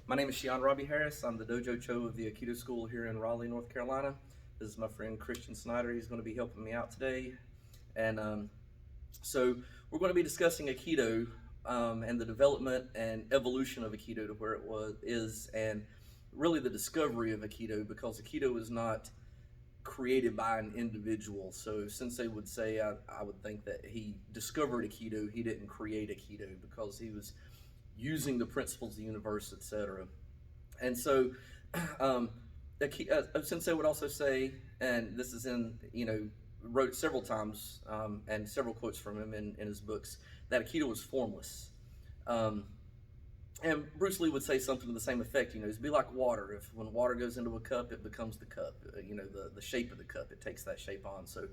My name is Shion Robbie Harris. I'm the Dojo Cho of the Aikido School here in Raleigh, North Carolina. This is my friend Christian Snyder. He's going to be helping me out today. And so we're going to be discussing Aikido and the development and evolution of Aikido to where is, and really the discovery of Aikido, because Aikido is not created by an individual. So Sensei would say, I would think that he discovered Aikido. He didn't create Aikido because he was using the principles of the universe, etc. And so Sensei would also say, and this is wrote several times and several quotes from him in his books, that Aikido was formless. And Bruce Lee would say something to the same effect. It'd be like water. If when water goes into a cup, it becomes the cup. The shape of the cup, it takes that shape on. So,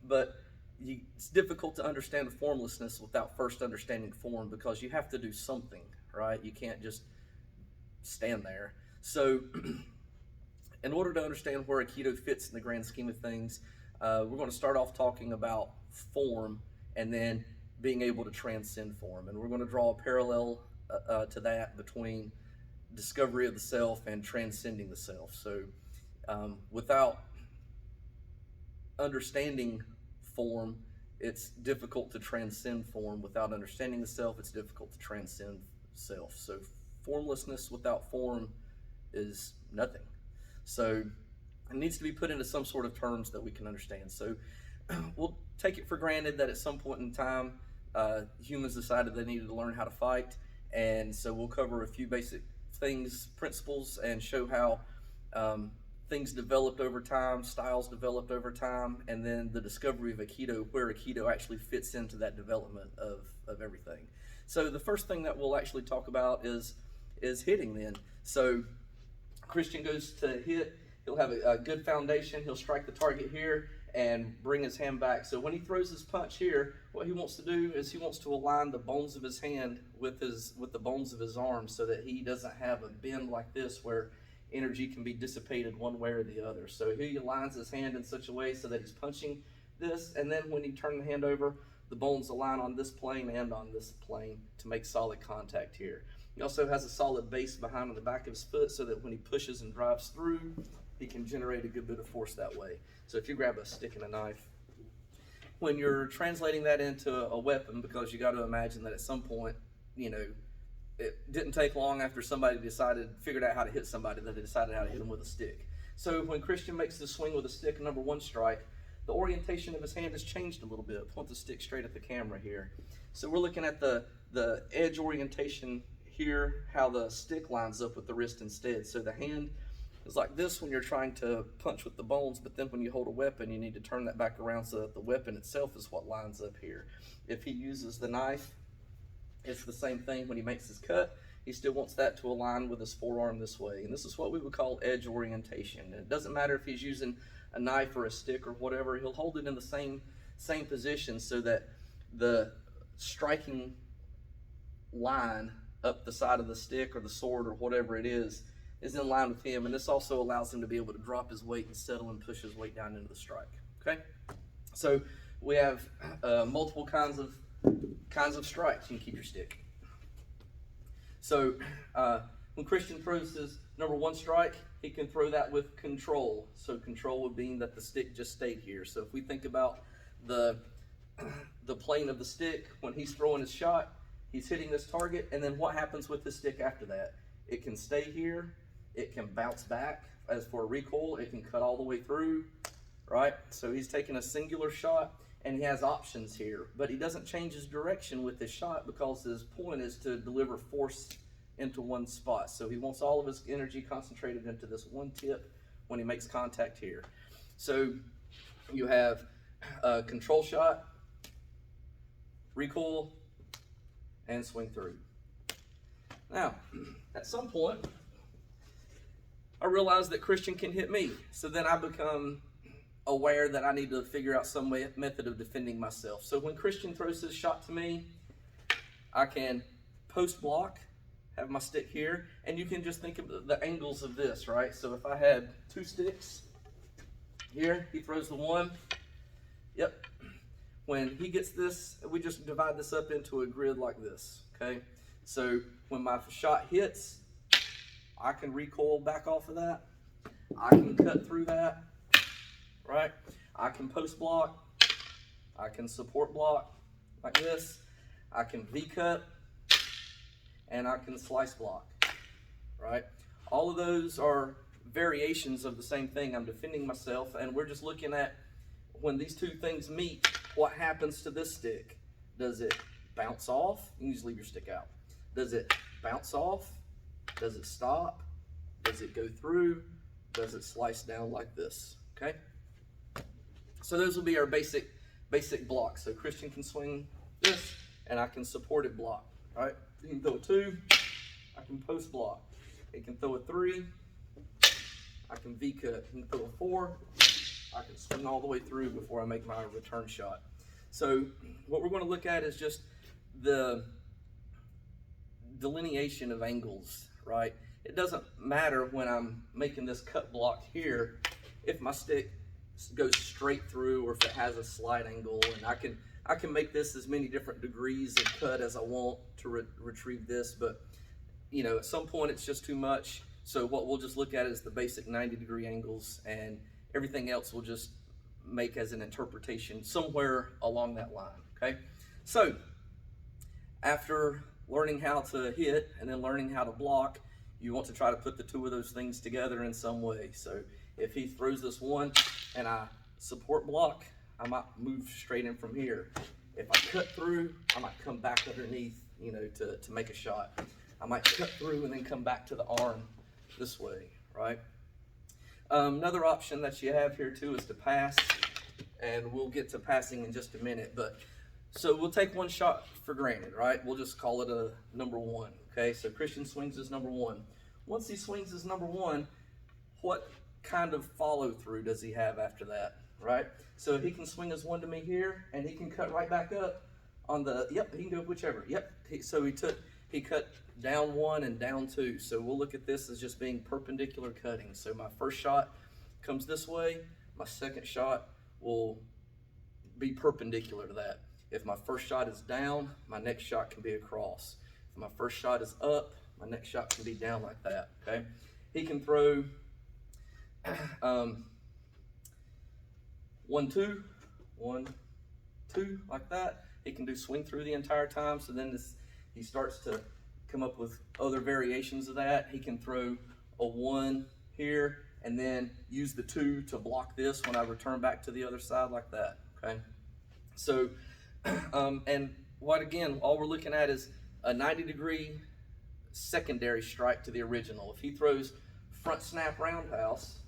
but it's difficult to understand formlessness without first understanding form, because you have to do something, right? You can't just stand there. So, in order to understand where Aikido fits in the grand scheme of things, we're going to start off talking about form and then being able to transcend form. And we're going to draw a parallel to that between discovery of the self and transcending the self. So without understanding form, it's difficult to transcend form. Without understanding the self, it's difficult to transcend self. So formlessness without form is nothing. So it needs to be put into some sort of terms that we can understand. So we'll take it for granted that at some point in time, humans decided they needed to learn how to fight, and so we'll cover a few basic things, principles, and show how things developed over time, styles developed over time, and then the discovery of Aikido, where Aikido actually fits into that development of everything. So the first thing that we'll actually talk about is hitting then. So Christian goes to hit, he'll have a good foundation, he'll strike the target here and bring his hand back. So when he throws his punch here, what he wants to do is he wants to align the bones of his hand with the bones of his arm, so that he doesn't have a bend like this where energy can be dissipated one way or the other. So he aligns his hand in such a way so that he's punching this, and then when he turns the hand over, the bones align on this plane and on this plane to make solid contact here. He also has a solid base behind on the back of his foot, so that when he pushes and drives through, he can generate a good bit of force that way. So if you grab a stick and a knife, when you're translating that into a weapon, because you got to imagine that at some point, it didn't take long after somebody figured out how to hit somebody, that they decided how to hit them with a stick. So when Christian makes the swing with a stick, number one strike, the orientation of his hand has changed a little bit. Point the stick straight at the camera here. So we're looking at the edge orientation here, how the stick lines up with the wrist instead. So the hand is like this when you're trying to punch with the bones, but then when you hold a weapon, you need to turn that back around so that the weapon itself is what lines up here. If he uses the knife, it's the same thing. When he makes his cut, he still wants that to align with his forearm this way. And this is what we would call edge orientation. And it doesn't matter if he's using a knife or a stick or whatever, he'll hold it in the same position, so that the striking line up the side of the stick or the sword or whatever it is in line with him. And this also allows him to be able to drop his weight and settle and push his weight down into the strike. Okay, so we have multiple kinds of strikes. You can keep your stick. So when Christian throws his number one strike, he can throw that with control. So control would mean that the stick just stayed here. So if we think about the plane of the stick, when he's throwing his shot, he's hitting this target, and then what happens with the stick after that? It can stay here, it can bounce back. As for a recoil, it can cut all the way through, right? So he's taking a singular shot, and he has options here, but he doesn't change his direction with his shot, because his point is to deliver force into one spot. So he wants all of his energy concentrated into this one tip when he makes contact here. So you have a control shot, recoil, and swing through. Now, at some point, I realized that Christian can hit me. So then I become aware that I need to figure out some method of defending myself. So when Christian throws his shot to me, I can post block, have my stick here, and you can just think of the angles of this, right? So if I had two sticks here, he throws the one, yep. When he gets this, we just divide this up into a grid like this, okay? So when my shot hits, I can recoil back off of that. I can cut through that, right? I can post block. I can support block like this. I can V-cut, and I can slice block, right? All of those are variations of the same thing. I'm defending myself, and we're just looking at when these two things meet, what happens to this stick? Does it bounce off? You can just leave your stick out. Does it bounce off? Does it stop? Does it go through? Does it slice down like this? Okay? So those will be our basic blocks. So Christian can swing this, and I can support it block. All right? He can throw a 2. I can post block. He can throw a 3. I can V-cut. He can throw a 4. I can swing all the way through before I make my return shot. So what we're going to look at is just the delineation of angles, right? It doesn't matter when I'm making this cut block here if my stick goes straight through or if it has a slight angle, and I can make this as many different degrees of cut as I want to retrieve this, but you know, at some point it's just too much. So what we'll just look at is the basic 90-degree angles, and everything else we'll just make as an interpretation somewhere along that line, okay? So after learning how to hit and then learning how to block, you want to try to put the two of those things together in some way. So if he throws this 1 and I support block, I might move straight in from here. If I cut through, I might come back underneath, you know, to make a shot. I might cut through and then come back to the arm this way, right? Another option that you have here too is to pass, and we'll get to passing in just a minute. But so we'll take one shot for granted, right? We'll just call it a number 1. Okay, so Christian swings his number 1. Once he swings his number 1, what kind of follow through does he have after that, right? So he can swing his 1 to me here, and he can cut right back up on the, yep, he can do whichever, yep. So he cut down 1 and down 2. So we'll look at this as just being perpendicular cutting. So my first shot comes this way, my second shot will be perpendicular to that. If my first shot is down, my next shot can be across. If my first shot is up, my next shot can be down like that, okay? He can throw 1, 2, 1, 2 like that. He can do swing through the entire time. So then he starts to come up with other variations of that. He can throw a 1 here and then use the 2 to block this when I return back to the other side like that, okay? So, and what again, all we're looking at is a 90-degree secondary strike to the original. If he throws front snap roundhouse,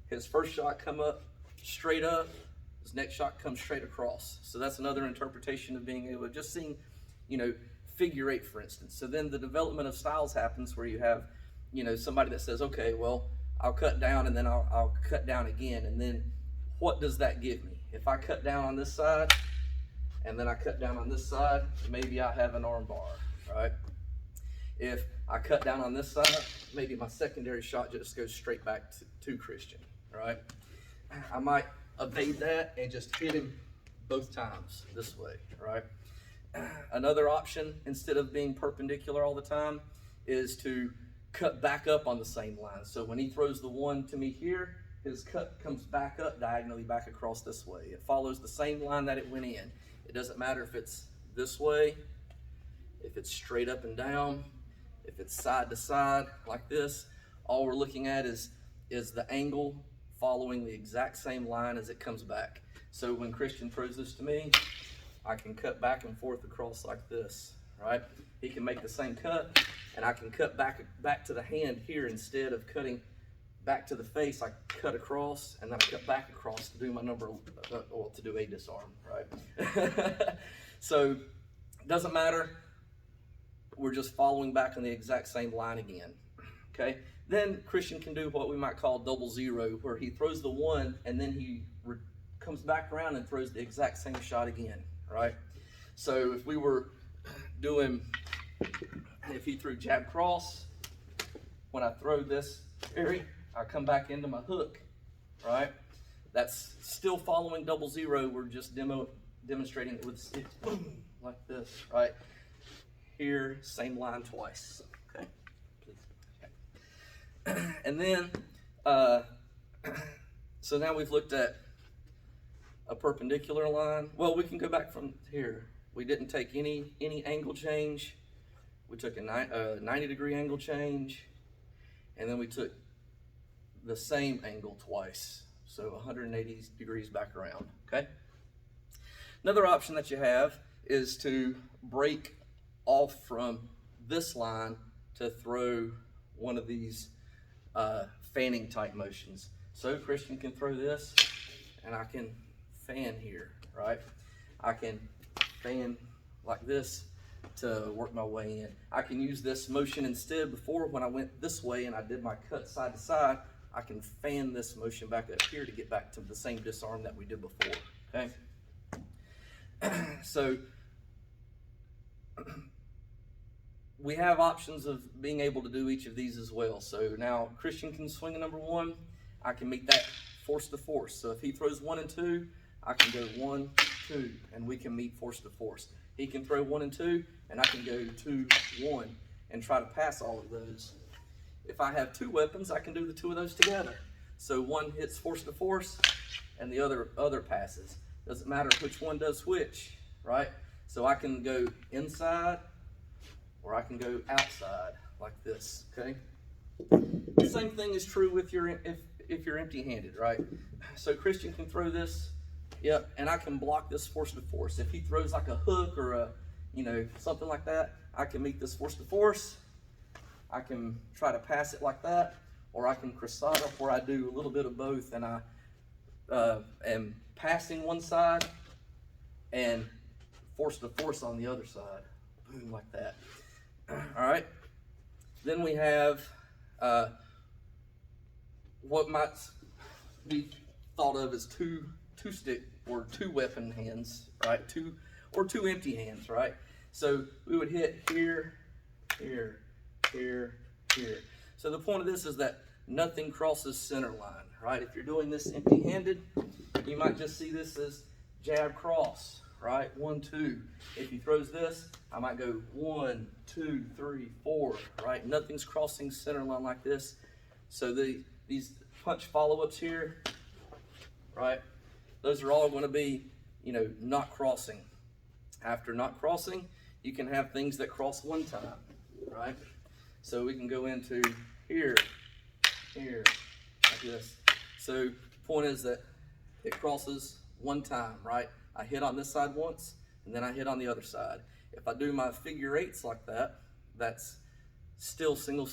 his first shot come up straight up, his next shot comes straight across. So that's another interpretation of being able to just seeing, you know, figure 8, for instance. So then the development of styles happens where you have, you know, somebody that says, okay, well, I'll cut down and then I'll cut down again. And then what does that give me? If I cut down on this side and then I cut down on this side, maybe I have an arm bar, right? If I cut down on this side, maybe my secondary shot just goes straight back to Christian, right? I might evade that and just hit him both times this way, right? Another option, instead of being perpendicular all the time, is to cut back up on the same line. So when he throws the 1 to me here, his cut comes back up diagonally back across this way. It follows the same line that it went in. It doesn't matter if it's this way, if it's straight up and down, if it's side to side like this. All we're looking at is the angle following the exact same line as it comes back. So when Christian throws this to me, I can cut back and forth across like this, right? He can make the same cut, and I can cut back to the hand here. Instead of cutting back to the face, I cut across, and then I cut back across to do my number, well, to do a disarm, right? So it doesn't matter. We're just following back on the exact same line again, okay? Then Christian can do what we might call double zero, where he throws the 1, and then he comes back around and throws the exact same shot again, right? So if we were doing, if he threw jab cross, when I throw this area, I come back into my hook, right? That's still following double zero. We're just demonstrating it with sticks, boom, like this, right? here, same line twice. Okay. And then, so now we've looked at a perpendicular line. Well, we can go back from here. We didn't take any angle change. We took a 90-degree angle change, and then we took the same angle twice. So 180 degrees back around, okay? Another option that you have is to break off from this line to throw one of these fanning type motions. So Christian can throw this, and I can fan here, right? I can fan like this to work my way in. I can use this motion instead. Before, when I went this way and I did my cut side to side, I can fan this motion back up here to get back to the same disarm that we did before, okay? So we have options of being able to do each of these as well. So now Christian can swing a number 1. I can meet that force to force. So if he throws 1 and 2, I can go 1, 2, and we can meet force to force. He can throw 1 and 2, and I can go 2, 1, and try to pass all of those. If I have 2 weapons, I can do the 2 of those together. So one hits force to force, and the other passes. Doesn't matter which one does which, right? So I can go inside, or I can go outside like this, okay? The same thing is true with your if you're empty-handed, right? So Christian can throw this, yep, and I can block this force to force. If he throws like a hook or a, something like that, I can meet this force to force. I can try to pass it like that, or I can crissata, where I do a little bit of both, and I am passing one side and force to force on the other side. Boom, like that. All right. Then we have what might be thought of as two stick or 2 weapon hands, right? Two empty hands, right? So we would hit here, here, here, here. So the point of this is that nothing crosses center line, right? If you're doing this empty-handed, you might just see this as jab cross, right? 1, 2. If he throws this, I might go 1, 2, 3, 4, right? Nothing's crossing center line like this. So these punch follow-ups here, right? Those are all going to be, not crossing. After not crossing, you can have things that cross one time, right? So we can go into here, here, like this. So the point is that it crosses one time, right? I hit on this side once, and then I hit on the other side. If I do my figure 8s like that, that's still single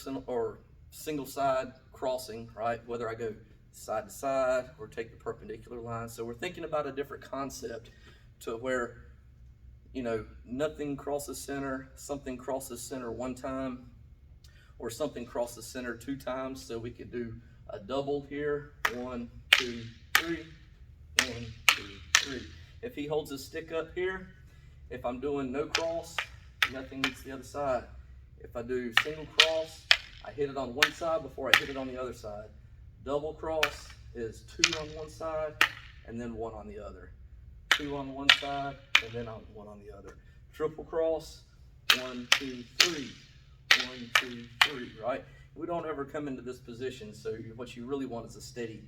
side crossing, right? Whether I go side to side or take the perpendicular line. So we're thinking about a different concept to where, nothing crosses center, something crosses center one time, or something crosses center 2 times. So we could do a double here, 1, 2, 3, 1, 2, 3. If he holds his stick up here, if I'm doing no cross, nothing meets the other side. If I do single cross, I hit it on one side before I hit it on the other side. Double cross is 2 on one side and then 1 on the other. 2 on one side and then 1 on the other. Triple cross, 1, 2, 3. 1, 2, 3, right? We don't ever come into this position, so what you really want is a steady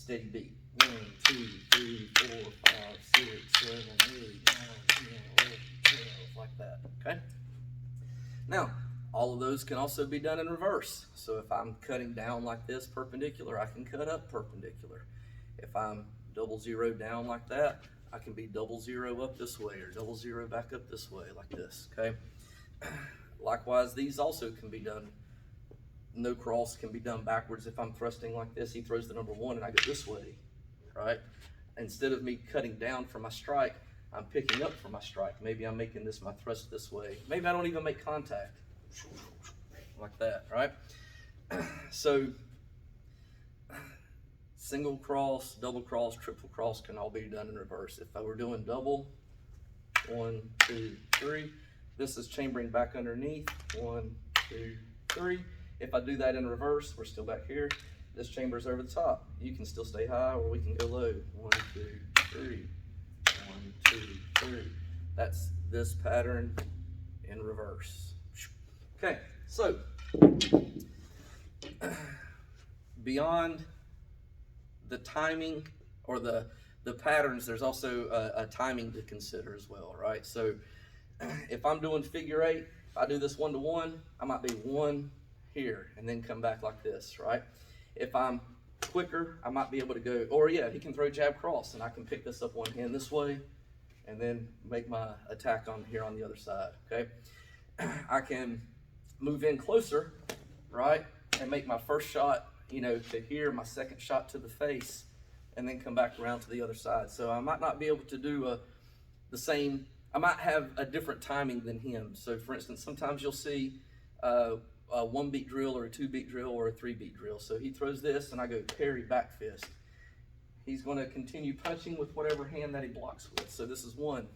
beat. 1, 2, 3, 4, 5, 6, 7, 8, 9, 10, 11, 12, like that, okay? Now, all of those can also be done in reverse. So if I'm cutting down like this perpendicular, I can cut up perpendicular. If I'm 0 down like that, I can be 0 up this way or 0 back up this way like this, okay? Likewise, these also can be done. No cross can be done backwards. If I'm thrusting like this, he throws the number 1 and I go this way, right? Instead of me cutting down for my strike, I'm picking up for my strike. Maybe I'm making this my thrust this way. Maybe I don't even make contact, like that, right? So single cross, double cross, triple cross can all be done in reverse. If I were doing double, 1, 2, 3, this is chambering back underneath, 1, 2, 3. If I do that in reverse, we're still back here. This chamber's over the top. You can still stay high or we can go low. 1, 2, 3, 1, 2, 3. That's this pattern in reverse. Okay, so beyond the timing or the patterns, there's also a timing to consider as well, right? So if I'm doing figure eight, if I do this 1-to-1, I might be 1 here and then come back like this, right? If I'm quicker, I might be able to go, or yeah, he can throw jab cross and I can pick this up one hand this way and then make my attack on here on the other side, okay? I can move in closer, right? And make my first shot, to here, my second shot to the face, and then come back around to the other side. So I might not be able to do the same, I might have a different timing than him. So for instance, sometimes you'll see a 1-beat drill or a 2-beat drill or a 3-beat drill. So he throws this and I go parry back fist. He's going to continue punching with whatever hand that he blocks with. So this is 1.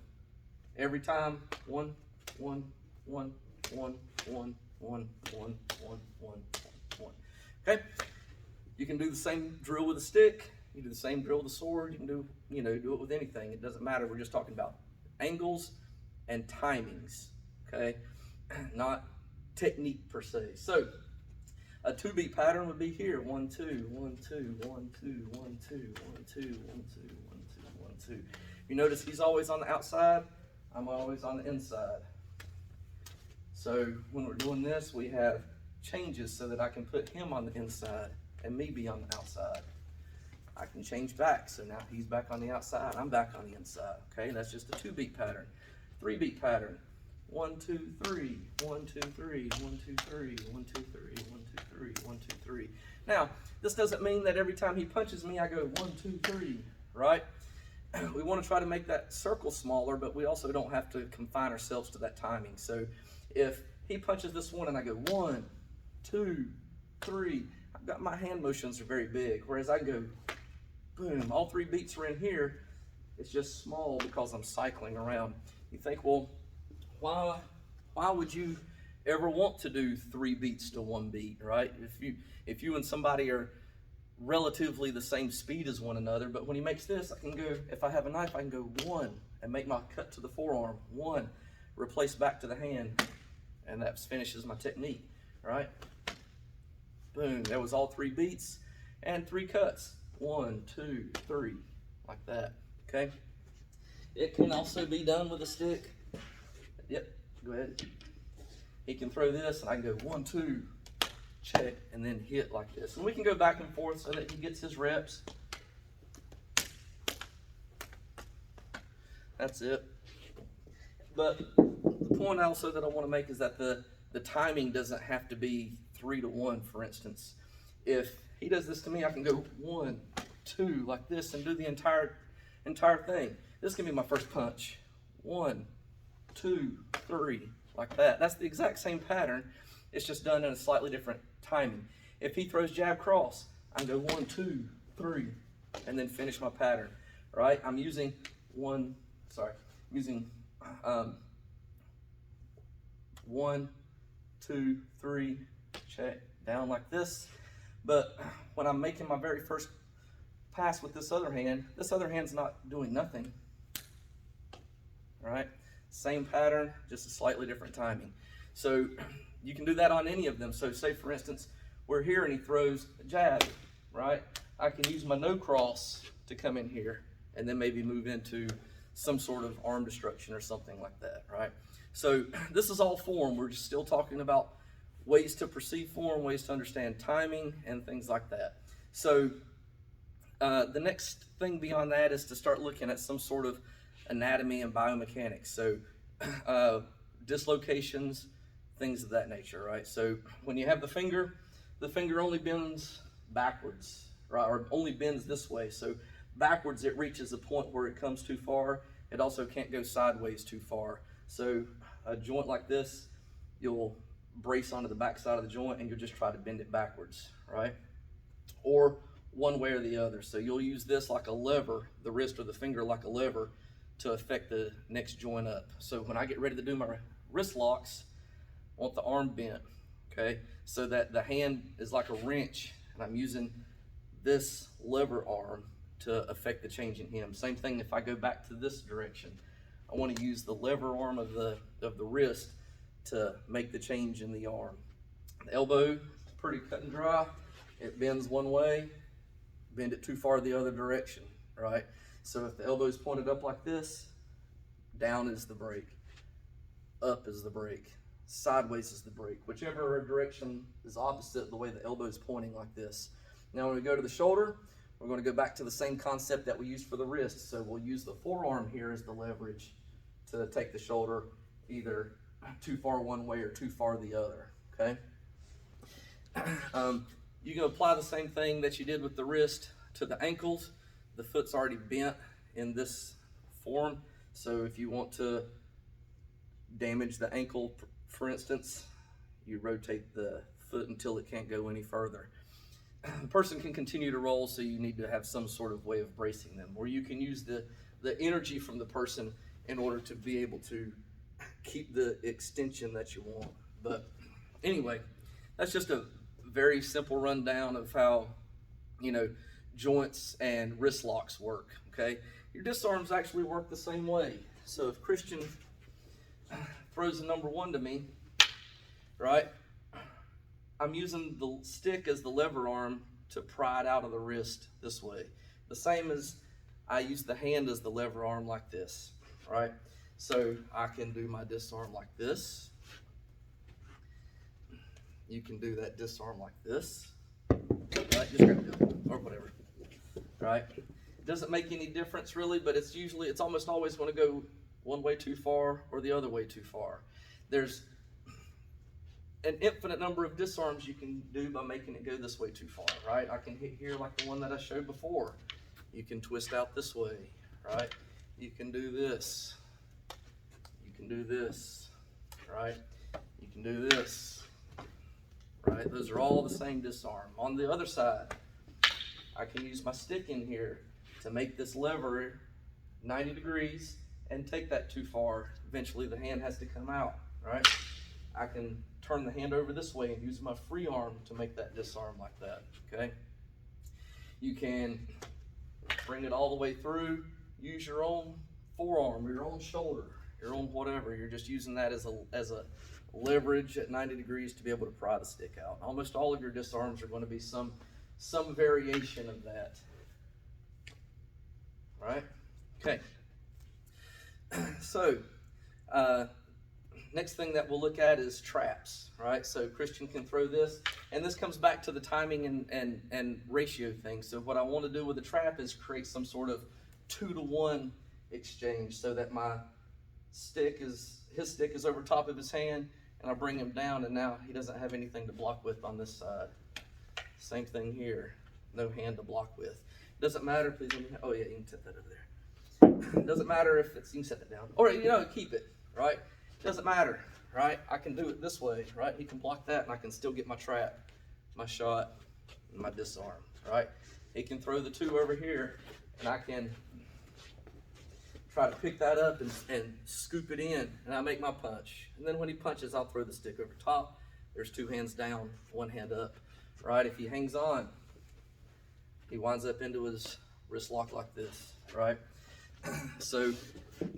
Every time, 1, 1, 1, 1, 1, 1, 1, 1, 1, 1. Okay? You can do the same drill with a stick. You do the same drill with a sword. You can do it with anything. It doesn't matter. We're just talking about angles and timings. Okay? Not technique per se. So a 2-beat pattern would be here. 1, 2, 1, 2, 1, 2, 1, 2, 1, 2, 1, 2, 1, 2, 1, 2. You notice he's always on the outside. I'm always on the inside. So when we're doing this, we have changes so that I can put him on the inside and me be on the outside. I can change back, so now he's back on the outside, I'm back on the inside. Okay, that's just a 2-beat pattern. 3-beat pattern. 1, 2, 3, 1, 2, 3, 1, 2, 3, 1, 2, 3, 1, 2, 3, 1, 2, 3. Now, this doesn't mean that every time he punches me, I go 1, 2, 3, right? We want to try to make that circle smaller, but we also don't have to confine ourselves to that timing. So if he punches this one and I go 1, 2, 3, I've got my hand motions are very big, whereas I go boom, all 3 beats are in here. It's just small because I'm cycling around. You think, well, why would you ever want to do 3 beats to 1 beat, right? If you and somebody are relatively the same speed as one another, but when he makes this, I can go, if I have a knife, I can go 1 and make my cut to the forearm, 1, replace back to the hand, and that finishes my technique, right? Boom, that was all 3 beats and 3 cuts. 1, 2, 3, like that, okay? It can also be done with a stick. Yep, go ahead. He can throw this and I can go 1, 2, check, and then hit like this. And we can go back and forth so that he gets his reps. That's it. But the point also that I want to make is that the timing doesn't have to be 3-to-1, for instance. If he does this to me, I can go 1, 2, like this, and do the entire thing. This can be my first punch. 1, 2, 3, like that. That's the exact same pattern. It's just done in a slightly different timing. If he throws jab cross, I can go 1, 2, 3, and then finish my pattern, right? I'm using 1, 2, 3, check, down like this. But when I'm making my very first pass with this other hand's not doing nothing, right? Same pattern, just a slightly different timing. So you can do that on any of them. So say for instance, we're here and he throws a jab, right? I can use my no cross to come in here and then maybe move into some sort of arm destruction or something like that, right? So this is all form. We're just still talking about ways to perceive form, ways to understand timing, and things like that. So the next thing beyond that is to start looking at some sort of anatomy and biomechanics. So dislocations, things of that nature, right? So when you have the finger only bends backwards, right? Or only bends this way. So backwards, it reaches a point where it comes too far. It also can't go sideways too far. So a joint like this, you'll brace onto the back side of the joint and you'll just try to bend it backwards, right? Or one way or the other. So you'll use this like a lever, the wrist or the finger like a lever, to affect the next joint up. So when I get ready to do my wrist locks, I want the arm bent, okay? So that the hand is like a wrench and I'm using this lever arm to affect the change in him. Same thing if I go back to this direction. I want to use the lever arm of the wrist to make the change in the arm. The elbow is pretty cut and dry. It bends one way, bend it too far the other direction, right? So if the elbow is pointed up like this, down is the brake, up is the brake, sideways is the brake. Whichever direction is opposite the way the elbow is pointing like this. Now when we go to the shoulder, we're going to go back to the same concept that we used for the wrist. So we'll use the forearm here as the leverage to take the shoulder either too far one way or too far the other, okay? You can apply the same thing that you did with the wrist to the ankles. The foot's already bent in this form, so if you want to damage the ankle, for instance, you rotate the foot until it can't go any further. The person can continue to roll, so you need to have some sort of way of bracing them, or you can use the energy from the person in order to be able to keep the extension that you want. But anyway, that's just a very simple rundown of how, joints and wrist locks work, okay? Your disarms actually work the same way. So if Christian throws a number 1 to me, right, I'm using the stick as the lever arm to pry it out of the wrist this way. The same as I use the hand as the lever arm like this, right? So I can do my disarm like this. You can do that disarm like this, right? Just grab it, or whatever, right? It doesn't make any difference really, but it's almost always going to go one way too far or the other way too far. There's an infinite number of disarms you can do by making it go this way too far, right? I can hit here like the one that I showed before. You can twist out this way, right? You can do this. You can do this, right? You can do this, right? Those are all the same disarm. On the other side, I can use my stick in here to make this lever 90 degrees and take that too far. Eventually the hand has to come out, right? I can turn the hand over this way and use my free arm to make that disarm like that, okay? You can bring it all the way through, use your own forearm, your own shoulder, your own whatever. You're just using that as a leverage at 90 degrees to be able to pry the stick out. Almost all of your disarms are going to be some variation of that, right? Okay. So, next thing that we'll look at is traps, right? So Christian can throw this, and this comes back to the timing and ratio thing. So what I want to do with the trap is create some sort of 2-to-1 exchange, so that his stick is over top of his hand, and I bring him down, and now he doesn't have anything to block with on this side. Same thing here, no hand to block with. Doesn't matter, please. Oh yeah, you can set that over there. Doesn't matter if it's, you can set that down, or keep it, right? Doesn't matter, right? I can do it this way, right? He can block that, and I can still get my trap, my shot, and my disarm, right? He can throw the 2 over here, and I can try to pick that up and scoop it in, and I make my punch. And then when he punches, I'll throw the stick over top. There's 2 hands down, 1 hand up, right? If he hangs on, he winds up into his wrist lock like this, right? So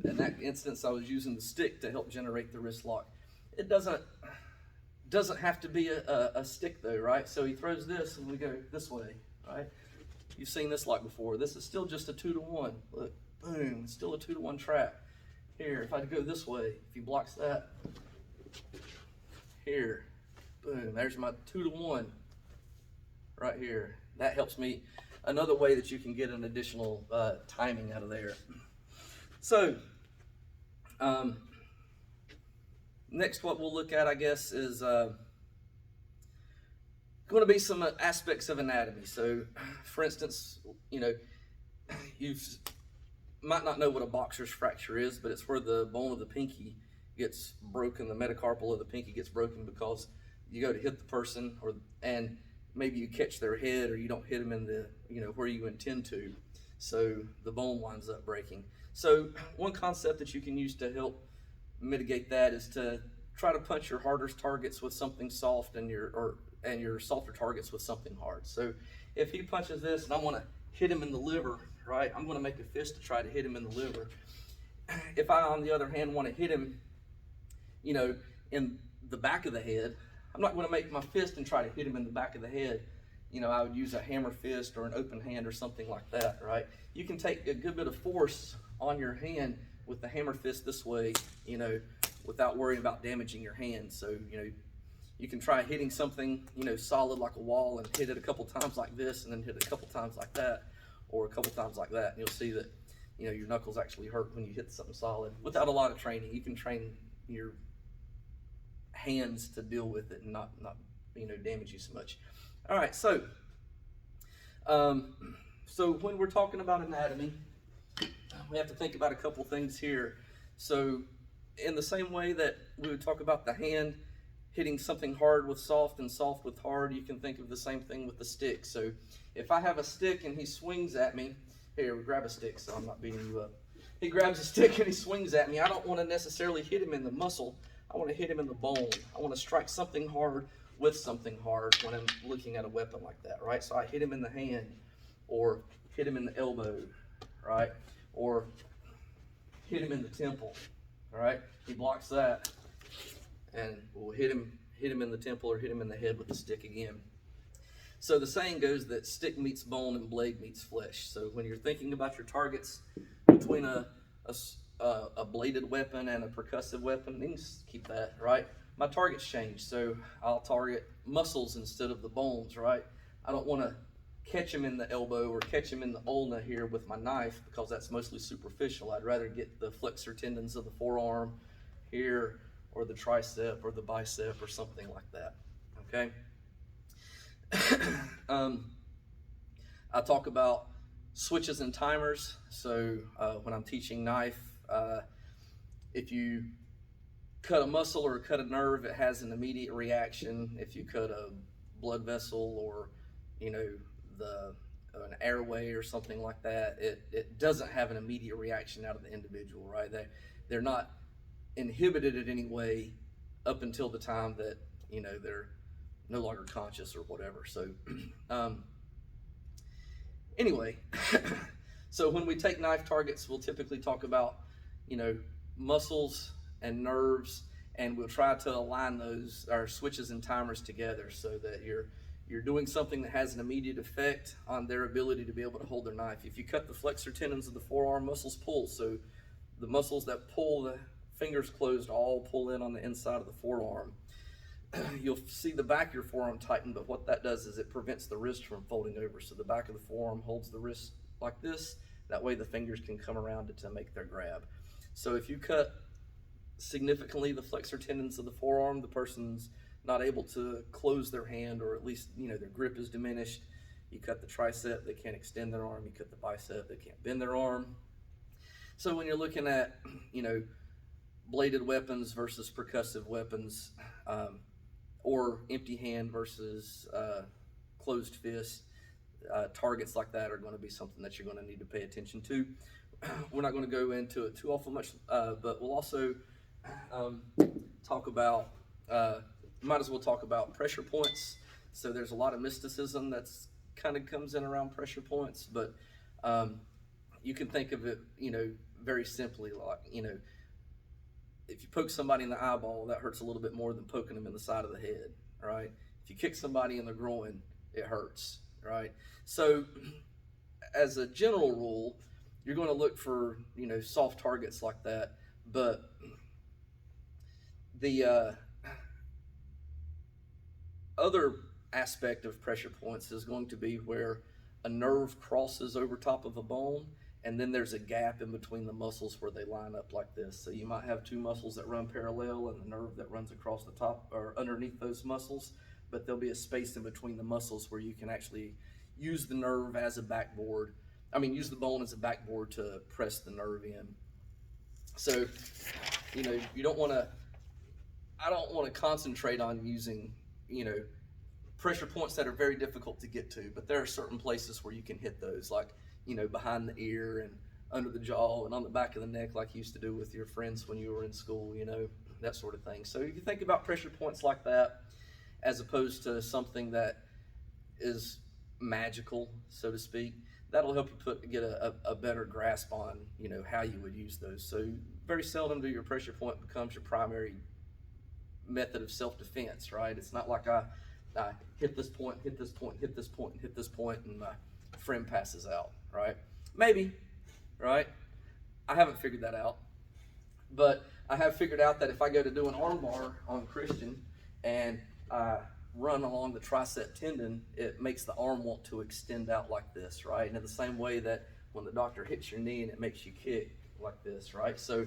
in that instance, I was using the stick to help generate the wrist lock. It doesn't have to be a stick though, right? So he throws this, and we go this way, right? You've seen this lock before. This is still just a 2-to-1. Look, boom, it's still a 2-to-1 trap. Here, if I go this way, if he blocks that, here, boom, there's my 2-to-1 right here. That helps me. Another way that you can get an additional timing out of there. So, next what we'll look at, I guess, is going to be some aspects of anatomy. So, for instance, you might not know what a boxer's fracture is, but it's where the bone of the pinky gets broken, the metacarpal of the pinky gets broken because you go to hit the person, and maybe you catch their head, or you don't hit them in the, where you intend to, so the bone winds up breaking. So one concept that you can use to help mitigate that is to try to punch your harder targets with something soft, and your softer targets with something hard. So if he punches this and I want to hit him in the liver, right, I'm going to make a fist to try to hit him in the liver. If I, on the other hand, want to hit him, in the back of the head, I'm not going to make my fist and try to hit him in the back of the head. I would use a hammer fist or an open hand or something like that, right? You can take a good bit of force on your hand with the hammer fist this way, without worrying about damaging your hand. So, you can try hitting something, solid like a wall, and hit it a couple times like this, and then hit it a couple times like that, or a couple times like that. And you'll see that, your knuckles actually hurt when you hit something solid. Without a lot of training, you can train your hands to deal with it and not damage you so much. All right, so when we're talking about anatomy, we have to think about a couple things here. So in the same way that we would talk about the hand hitting something hard with soft and soft with hard, you can think of the same thing with the stick. So if I have a stick and he swings at me, here, grab a stick so I'm not beating you up. He grabs a stick and he swings at me. I don't want to necessarily hit him in the muscle. I want to hit him in the bone. I want to strike something hard with something hard when I'm looking at a weapon like that, right? So I hit him in the hand, or hit him in the elbow, right? Or hit him in the temple, all right? He blocks that, and we'll hit him in the temple or hit him in the head with the stick again. So the saying goes that stick meets bone and blade meets flesh. So when you're thinking about your targets between a bladed weapon and a percussive weapon, you can just keep that, right? My targets change, so I'll target muscles instead of the bones, right? I don't want to catch him in the elbow or catch him in the ulna here with my knife, because that's mostly superficial. I'd rather get the flexor tendons of the forearm here, or the tricep or the bicep or something like that, okay? I talk about switches and timers. So when I'm teaching knife, if you cut a muscle or cut a nerve, it has an immediate reaction. If you cut a blood vessel or an airway or something like that, it doesn't have an immediate reaction out of the individual, right? They're not inhibited in any way up until the time that they're no longer conscious or whatever. So anyway, so when we take knife targets, we'll typically talk about muscles and nerves, and we'll try to align those, our switches and timers, together so that you're doing something that has an immediate effect on their ability to be able to hold their knife. If you cut the flexor tendons of the forearm, muscles pull. So the muscles that pull the fingers closed all pull in on the inside of the forearm. You'll see the back of your forearm tighten, but what that does is it prevents the wrist from folding over. So the back of the forearm holds the wrist like this. That way the fingers can come around it to make their grab. So if you cut significantly the flexor tendons of the forearm, the person's not able to close their hand, or at least their grip is diminished. You cut the tricep, they can't extend their arm. You cut the bicep, they can't bend their arm. So when you're looking at bladed weapons versus percussive weapons, or empty hand versus closed fist, targets like that are going to be something that you're going to need to pay attention to. We're not going to go into it too awful much, but we'll also talk about, might as well talk about pressure points. So there's a lot of mysticism that's kind of comes in around pressure points, but you can think of it, very simply, like, if you poke somebody in the eyeball, that hurts a little bit more than poking them in the side of the head, right? If you kick somebody in the groin, it hurts, right? So as a general rule, you're going to look for, soft targets like that, but the other aspect of pressure points is going to be where a nerve crosses over top of a bone, and then there's a gap in between the muscles where they line up like this. So you might have two muscles that run parallel and the nerve that runs across the top or underneath those muscles, but there'll be a space in between the muscles where you can actually use the nerve as a backboard. Use the bone as a backboard to press the nerve in. So, you don't want to, I don't want to concentrate on using, pressure points that are very difficult to get to, but there are certain places where you can hit those, like, behind the ear and under the jaw and on the back of the neck, like you used to do with your friends when you were in school, that sort of thing. So you think about pressure points like that, as opposed to something that is magical, so to speak. That'll help you get a better grasp on, how you would use those. So very seldom do your pressure point becomes your primary method of self-defense, right? It's not like I hit this point, hit this point, hit this point, hit this point, and my friend passes out, right? Maybe, right? I haven't figured that out. But I have figured out that if I go to do an arm bar on Christian and I run along the tricep tendon, it makes the arm want to extend out like this, right? And in the same way that when the doctor hits your knee and it makes you kick like this, right? So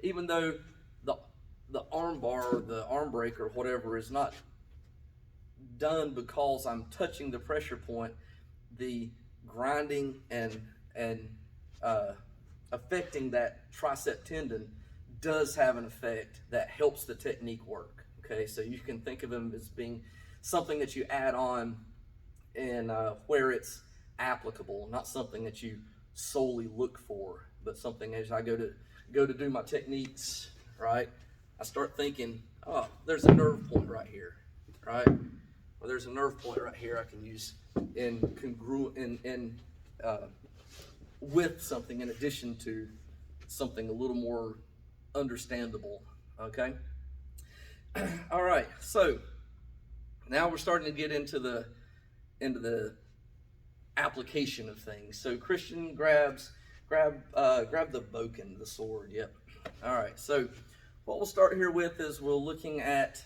even though the arm bar or the arm break or whatever is not done because I'm touching the pressure point, the grinding and affecting that tricep tendon does have an effect that helps the technique work. Okay, so you can think of them as being something that you add on and where it's applicable, not something that you solely look for, but something as I go to do my techniques, right? I start thinking, oh, there's a nerve point right here, right? Well, there's a nerve point right here I can use with something in addition to something a little more understandable. Okay. All right. So now we're starting to get into the application of things. So Christian grab the boken, the sword. Yep. All right. So what we'll start here with is we're looking at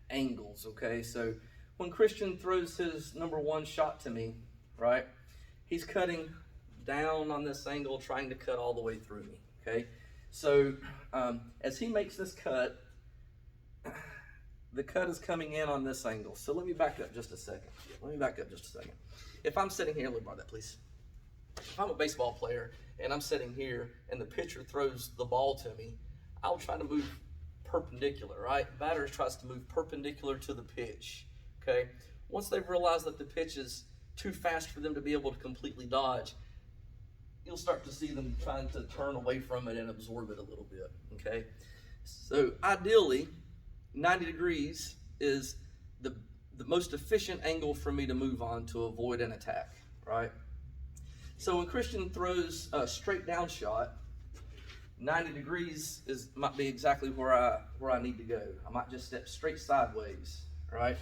angles. Okay. So when Christian throws his number one shot to me, right, he's cutting down on this angle, trying to cut all the way through me. Okay. So as he makes this cut, the cut is coming in on this angle. So let me back up just a second. If I'm sitting here, let me borrow that, please. If I'm a baseball player and I'm sitting here and the pitcher throws the ball to me, I'll try to move perpendicular, right? Batter tries to move perpendicular to the pitch, okay? Once they've realized that the pitch is too fast for them to be able to completely dodge, you'll start to see them trying to turn away from it and absorb it a little bit, okay? So ideally, 90 degrees is the most efficient angle for me to move on to avoid an attack, right? So when Christian throws a straight down shot, 90 degrees might be exactly where I need to go. I might just step straight sideways, right?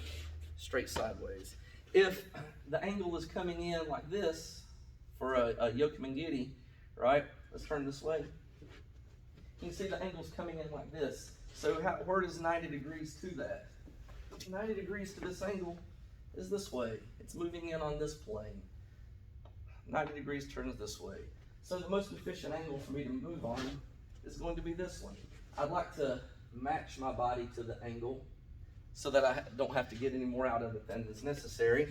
Straight sideways. If the angle is coming in like this for a yoke-mangiti, right? Let's turn this way. You can see the angle's coming in like this. So where does 90 degrees to that? 90 degrees to this angle is this way. It's moving in on this plane. 90 degrees turns this way. So the most efficient angle for me to move on is going to be this one. I'd like to match my body to the angle so that I don't have to get any more out of it than is necessary.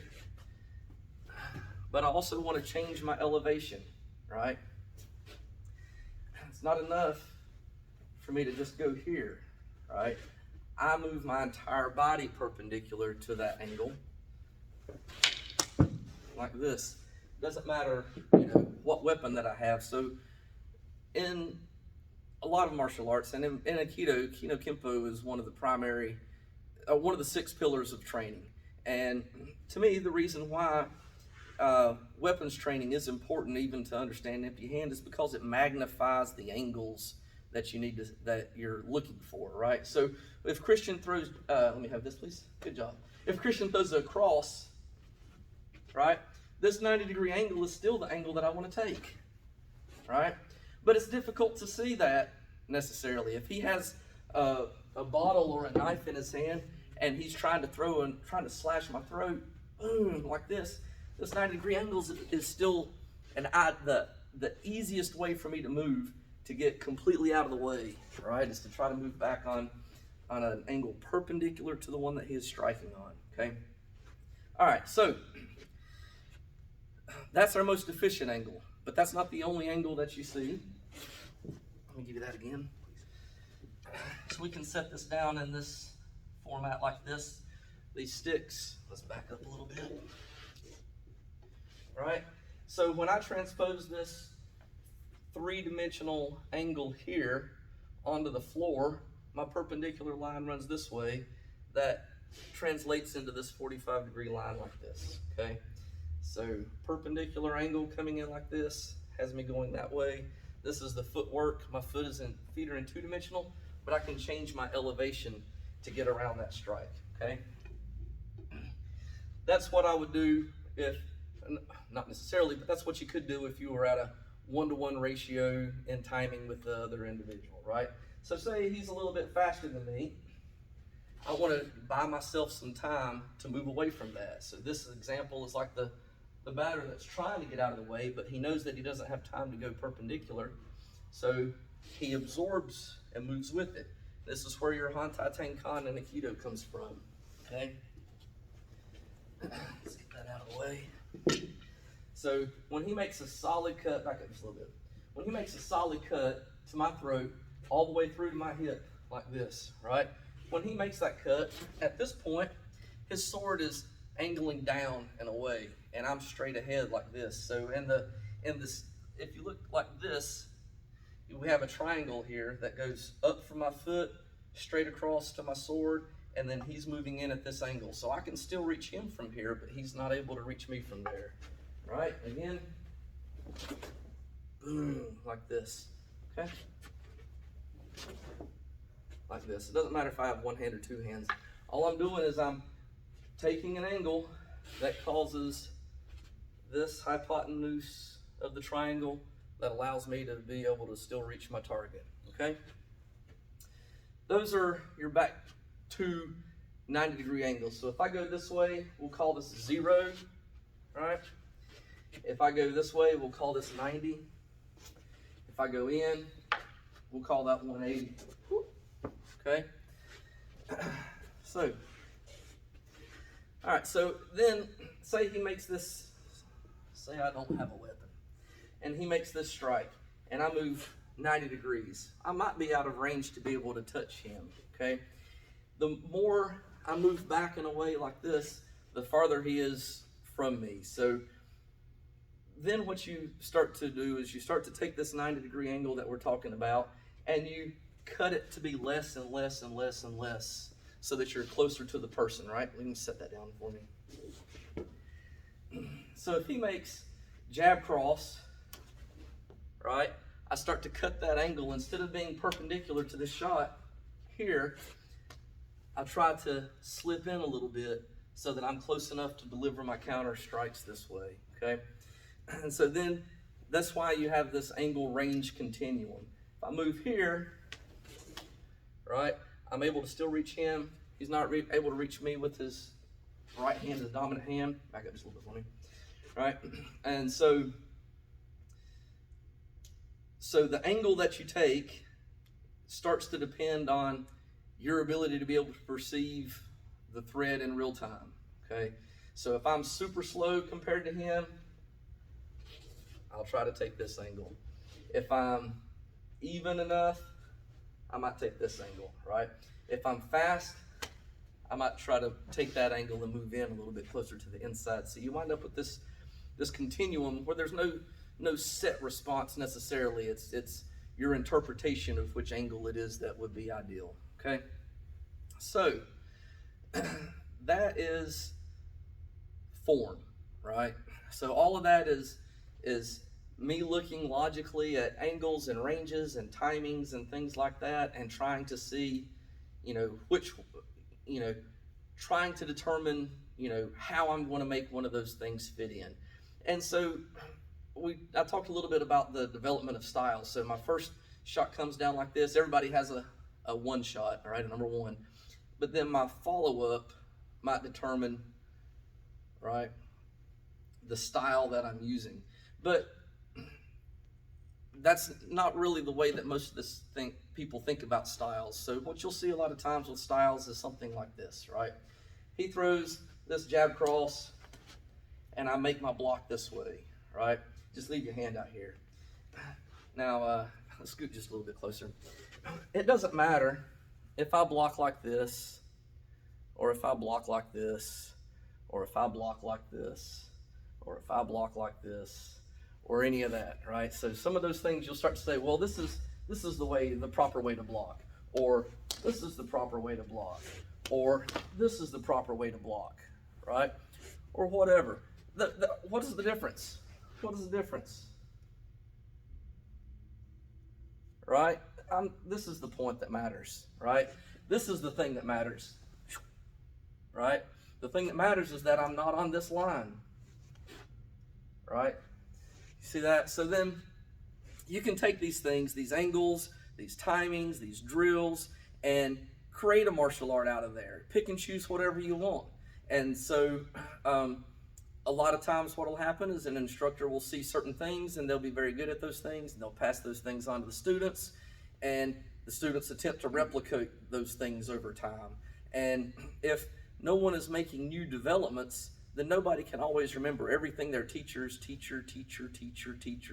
But I also want to change my elevation, right? It's not enough for me to just go here, right? I move my entire body perpendicular to that angle, like this. Doesn't matter, what weapon that I have. So in a lot of martial arts, and in Aikido, Kempo is one of the primary, one of the 6 pillars of training. And to me, the reason why weapons training is important even to understand empty hand is because it magnifies the angles that you're looking for, right? So if Christian throws, let me have this, please. Good job. If Christian throws a cross, right, this 90-degree angle is still the angle that I want to take, right? But it's difficult to see that necessarily. If he has a bottle or a knife in his hand and he's trying to slash my throat, boom, like this 90-degree angle is still the easiest way for me to move to get completely out of the way, right? Is to try to move back on an angle perpendicular to the one that he is striking on, okay? All right, so that's our most efficient angle, but that's not the only angle that you see. Let me give you that again. So we can set this down in this format like this. These sticks, let's back up a little bit. Right? So when I transpose this 3-dimensional angle here onto the floor, my perpendicular line runs this way. That translates into this 45-degree line like this, okay? So perpendicular angle coming in like this has me going that way. This is the footwork. My feet are in 2-dimensional, but I can change my elevation to get around that strike, okay? That's what I would do if, not necessarily, but that's what you could do if you were at a 1-to-1 ratio in timing with the other individual, right? So say he's a little bit faster than me. I want to buy myself some time to move away from that. So this example is like the batter that's trying to get out of the way, but he knows that he doesn't have time to go perpendicular. So he absorbs and moves with it. This is where your Han-Tai-Tang-Kan and Aikido comes from, okay? Let's get that out of the way. So when he makes a solid cut, back up just a little bit. When he makes a solid cut to my throat, all the way through to my hip, like this, right? When he makes that cut, at this point, his sword is angling down and away, and I'm straight ahead like this. So in this, if you look like this, we have a triangle here that goes up from my foot, straight across to my sword, and then he's moving in at this angle. So I can still reach him from here, but he's not able to reach me from there. Right? Again, boom, like this, okay? Like this. It doesn't matter if I have one hand or two hands. All I'm doing is I'm taking an angle that causes this hypotenuse of the triangle that allows me to be able to still reach my target, okay? Those are your back two 90-degree angles. So if I go this way, we'll call this 0, right? If I go this way, we'll call this 90. If I go in, we'll call that 180. Okay? So, all right, so then say he makes this, say I don't have a weapon, and he makes this strike, and I move 90 degrees. I might be out of range to be able to touch him, okay? The more I move back and away like this, the farther he is from me. So then what you start to do is you start to take this 90-degree angle that we're talking about, and you cut it to be less and less and less and less so that you're closer to the person, right? Let me set that down for me. So if he makes jab cross, right, I start to cut that angle. Instead of being perpendicular to the shot here, I try to slip in a little bit so that I'm close enough to deliver my counter strikes this way, okay? And so then that's why you have this angle range continuum. If I move here, right, I'm able to still reach him. He's not able to reach me with his right hand, his dominant hand. Back up just a little bit for me, right? And so the angle that you take starts to depend on your ability to be able to perceive the thread in real time, okay? So if I'm super slow compared to him, I'll try to take this angle. If I'm even enough, I might take this angle, right? If I'm fast, I might try to take that angle and move in a little bit closer to the inside. So you wind up with this continuum where there's no set response necessarily. It's your interpretation of which angle it is that would be ideal, okay? So that is form, right? So all of that is me looking logically at angles and ranges and timings and things like that, and trying to see, trying to determine, how I'm going to make one of those things fit in. And so I talked a little bit about the development of styles. So my first shot comes down like this. Everybody has a one shot, all right, a number one. But then my follow-up might determine, right, the style that I'm using. But that's not really the way that most of people think about styles. So what you'll see a lot of times with styles is something like this, right? He throws this jab cross, and I make my block this way, right? Just leave your hand out here. Now, let's scoot just a little bit closer. It doesn't matter if I block like this, or if I block like this, or if I block like this, or if I block like this, or any of that, right? So some of those things you'll start to say, well, this is the proper way to block, or this is the proper way to block, or this is the proper way to block, right? Or whatever. What is the difference? What is the difference? Right? This is the point that matters, right? This is the thing that matters, right? The thing that matters is that I'm not on this line, right? You see that? So then you can take these things, these angles, these timings, these drills, and create a martial art out of there. Pick and choose whatever you want. And so a lot of times what will happen is an instructor will see certain things and they'll be very good at those things, and they'll pass those things on to the students, and the students attempt to replicate those things over time. And if no one is making new developments, then nobody can always remember everything their teacher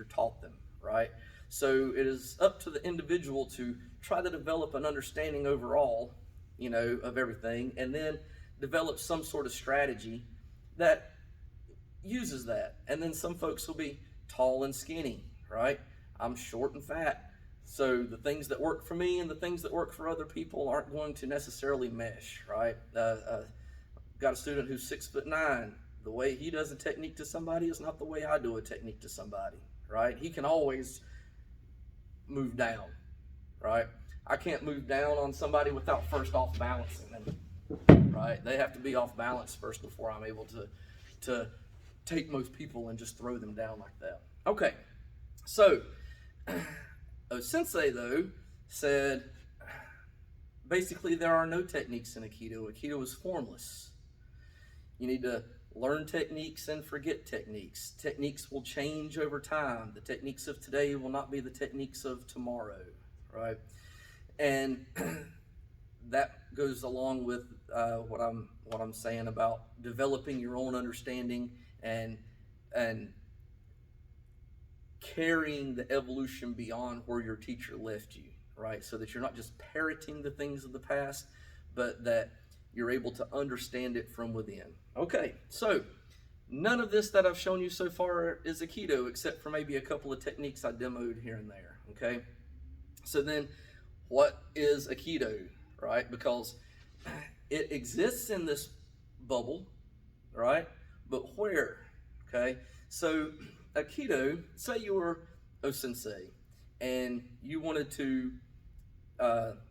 taught them, right? So it is up to the individual to try to develop an understanding overall, of everything, and then develop some sort of strategy that uses that. And then some folks will be tall and skinny, right? I'm short and fat. So the things that work for me and the things that work for other people aren't going to necessarily mesh, right? Got a student who's 6'9". The way he does a technique to somebody is not the way I do a technique to somebody, right? He can always move down, right? I can't move down on somebody without first off balancing them, right? They have to be off balance first before I'm able to take most people and just throw them down like that. Okay, so Sensei, though, said basically there are no techniques in Aikido. Aikido is formless. You need to learn techniques and forget techniques. Techniques will change over time. The techniques of today will not be the techniques of tomorrow, right? And that goes along with what I'm saying about developing your own understanding and carrying the evolution beyond where your teacher left you, right? So that you're not just parroting the things of the past, but that you're able to understand it from within. Okay, so none of this that I've shown you so far is Aikido, except for maybe a couple of techniques I demoed here and there, okay? So then, what is Aikido, right? Because it exists in this bubble, right? But where, okay? So Aikido, say you were O-sensei, and you wanted to,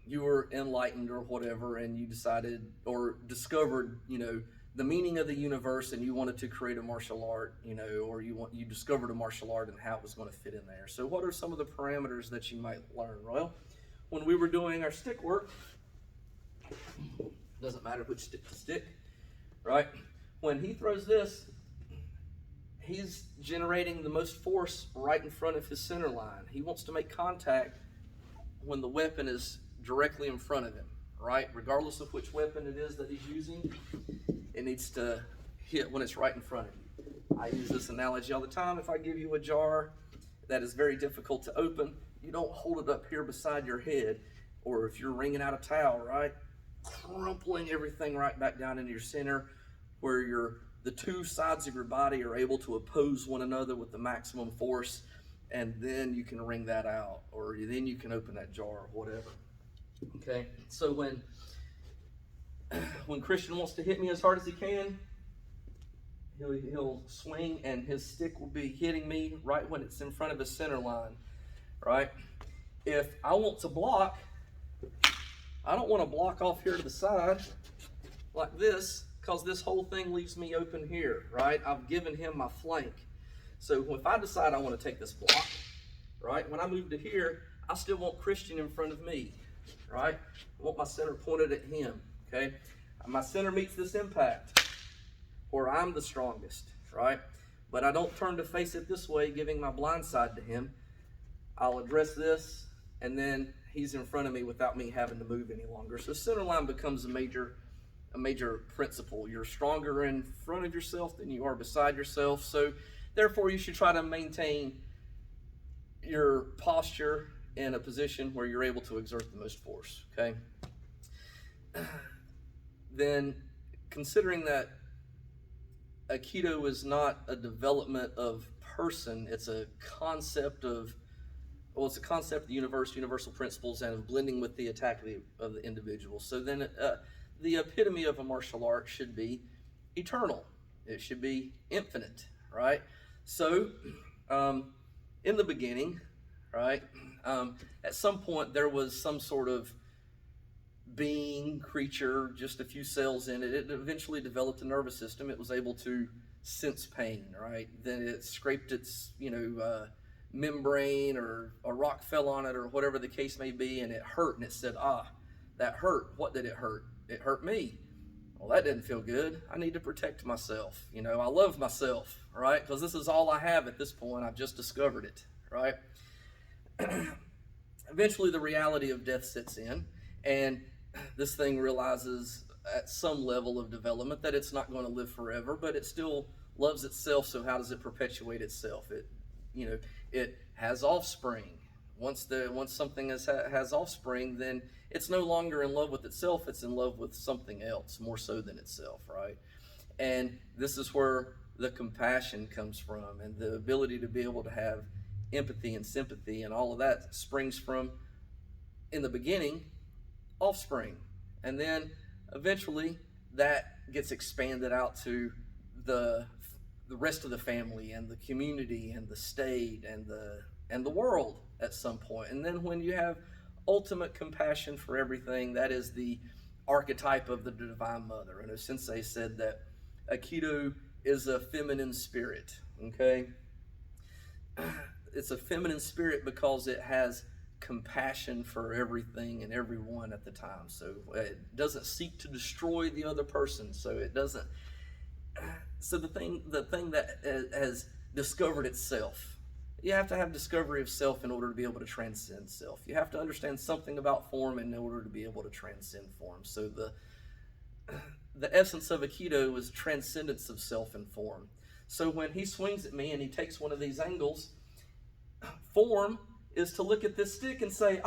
you were enlightened or whatever, and you decided or discovered, the meaning of the universe, and you wanted to create a martial art, or you discovered a martial art and how it was going to fit in there. So what are some of the parameters that you might learn? Well, when we were doing our stick work, doesn't matter which stick to stick, right? When he throws this, he's generating the most force right in front of his center line. He wants to make contact when the weapon is directly in front of him, right? Regardless of which weapon it is that he's using, it needs to hit when it's right in front of you. I use this analogy all the time. If I give you a jar that is very difficult to open, you don't hold it up here beside your head, or if you're wringing out a towel, right? Crumpling everything right back down into your center, where the two sides of your body are able to oppose one another with the maximum force, and then you can wring that out, or then you can open that jar, or whatever. Okay, so when Christian wants to hit me as hard as he can, he'll swing, and his stick will be hitting me right when it's in front of his center line, right? If I want to block, I don't want to block off here to the side like this, because this whole thing leaves me open here, right? I've given him my flank. So if I decide I want to take this block, right, when I move to here, I still want Christian in front of me, right? I want my center pointed at him, okay? My center meets this impact, or I'm the strongest, right? But I don't turn to face it this way, giving my blind side to him. I'll address this, and then he's in front of me without me having to move any longer. So center line becomes a major principle. You're stronger in front of yourself than you are beside yourself. So therefore, you should try to maintain your posture in a position where you're able to exert the most force, okay? Then, considering that Aikido is not a development of person, it's a concept of, it's a concept of the universe, universal principles, and of blending with the attack of the individual. So then the epitome of a martial art should be eternal. It should be infinite, right? So in the beginning, right, at some point there was some sort of being, creature, just a few cells in it. It eventually developed a nervous system. It was able to sense pain, right? Then it scraped its, membrane, or a rock fell on it, or whatever the case may be, and it hurt, and it said, that hurt. What did it hurt? It hurt me. Well, that didn't feel good. I need to protect myself. I love myself, right? Because this is all I have at this point. I've just discovered it, right? Eventually, the reality of death sets in, and this thing realizes at some level of development that it's not going to live forever, but it still loves itself. So how does it perpetuate itself? It has offspring. Once something has offspring, then it's no longer in love with itself. It's in love with something else, more so than itself, right? And this is where the compassion comes from, and the ability to be able to have empathy and sympathy, and all of that springs from, in the beginning, offspring. And then eventually that gets expanded out to the rest of the family and the community and the state and the world at some point. And then when you have ultimate compassion for everything, that is the archetype of the Divine Mother. And Sensei said that Aikido is a feminine spirit, okay? It's a feminine spirit because it has compassion for everything and everyone at the time. So it doesn't seek to destroy the other person. So it doesn't. So the thing that has discovered itself, you have to have discovery of self in order to be able to transcend self. You have to understand something about form in order to be able to transcend form. So the essence of Aikido is transcendence of self and form. So when he swings at me and he takes one of these angles, form is to look at this stick and say,